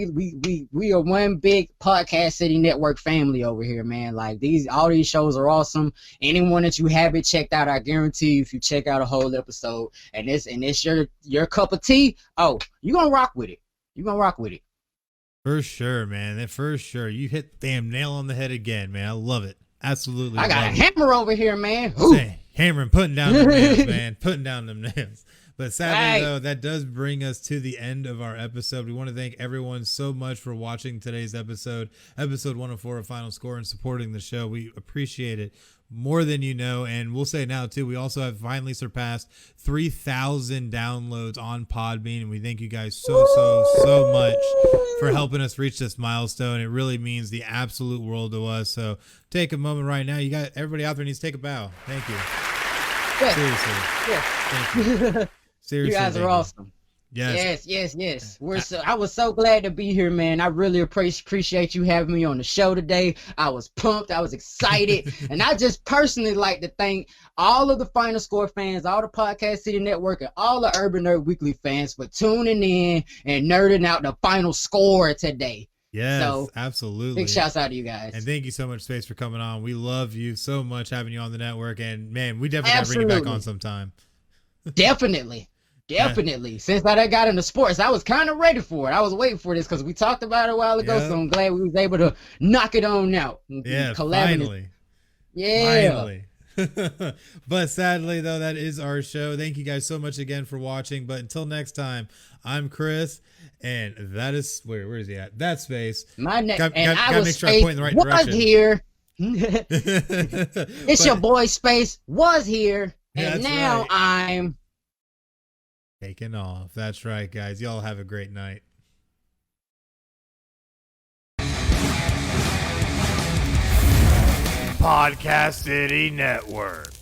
We are one big Podcast City Network family over here, man. Like all these shows are awesome. Anyone that you haven't checked out, I guarantee you, if you check out a whole episode and it's your cup of tea, oh, you're gonna rock with it. You're gonna rock with it. For sure, man. For sure. You hit the damn nail on the head again, man. I love it. Absolutely. I got a love it. hammer over here, man. Hammering, putting down them nails, man. Putting down them nails. But sadly, though, that does bring us to the end of our episode. We want to thank everyone so much for watching today's episode 104 of Final Score, and supporting the show. We appreciate it more than you know. And we'll say now, too, we also have finally surpassed 3,000 downloads on Podbean. And we thank you guys so much for helping us reach this milestone. It really means the absolute world to us. So take a moment right now. You got everybody out there needs to take a bow. Thank you. Yeah. Seriously. Yeah. Thank you. Seriously, you guys are awesome. Yes. I was so glad to be here, man. I really appreciate you having me on the show today. I was pumped. I was excited. And I just personally like to thank all of the Final Score fans, all the Podcast City Network, and all the Urban Nerd Weekly fans for tuning in and nerding out the Final Score today. Yes, so, absolutely. Big shouts out to you guys. And thank you so much, Spayce, for coming on. We love you so much having you on the network. And, man, we definitely got to bring you back on sometime. Definitely. Yeah. Since I got into sports, I was kind of ready for it. I was waiting for this because we talked about it a while ago, so I'm glad we was able to knock it on out. Yeah, finally. Yeah. Finally. But sadly, though, that is our show. Thank you guys so much again for watching. But until next time, I'm Chris, and that is where is he at? That's Spayce. I was here. It's your boy Spayce was here, and now right. I'm taking off. That's right, guys. Y'all have a great night. Podcast City Network.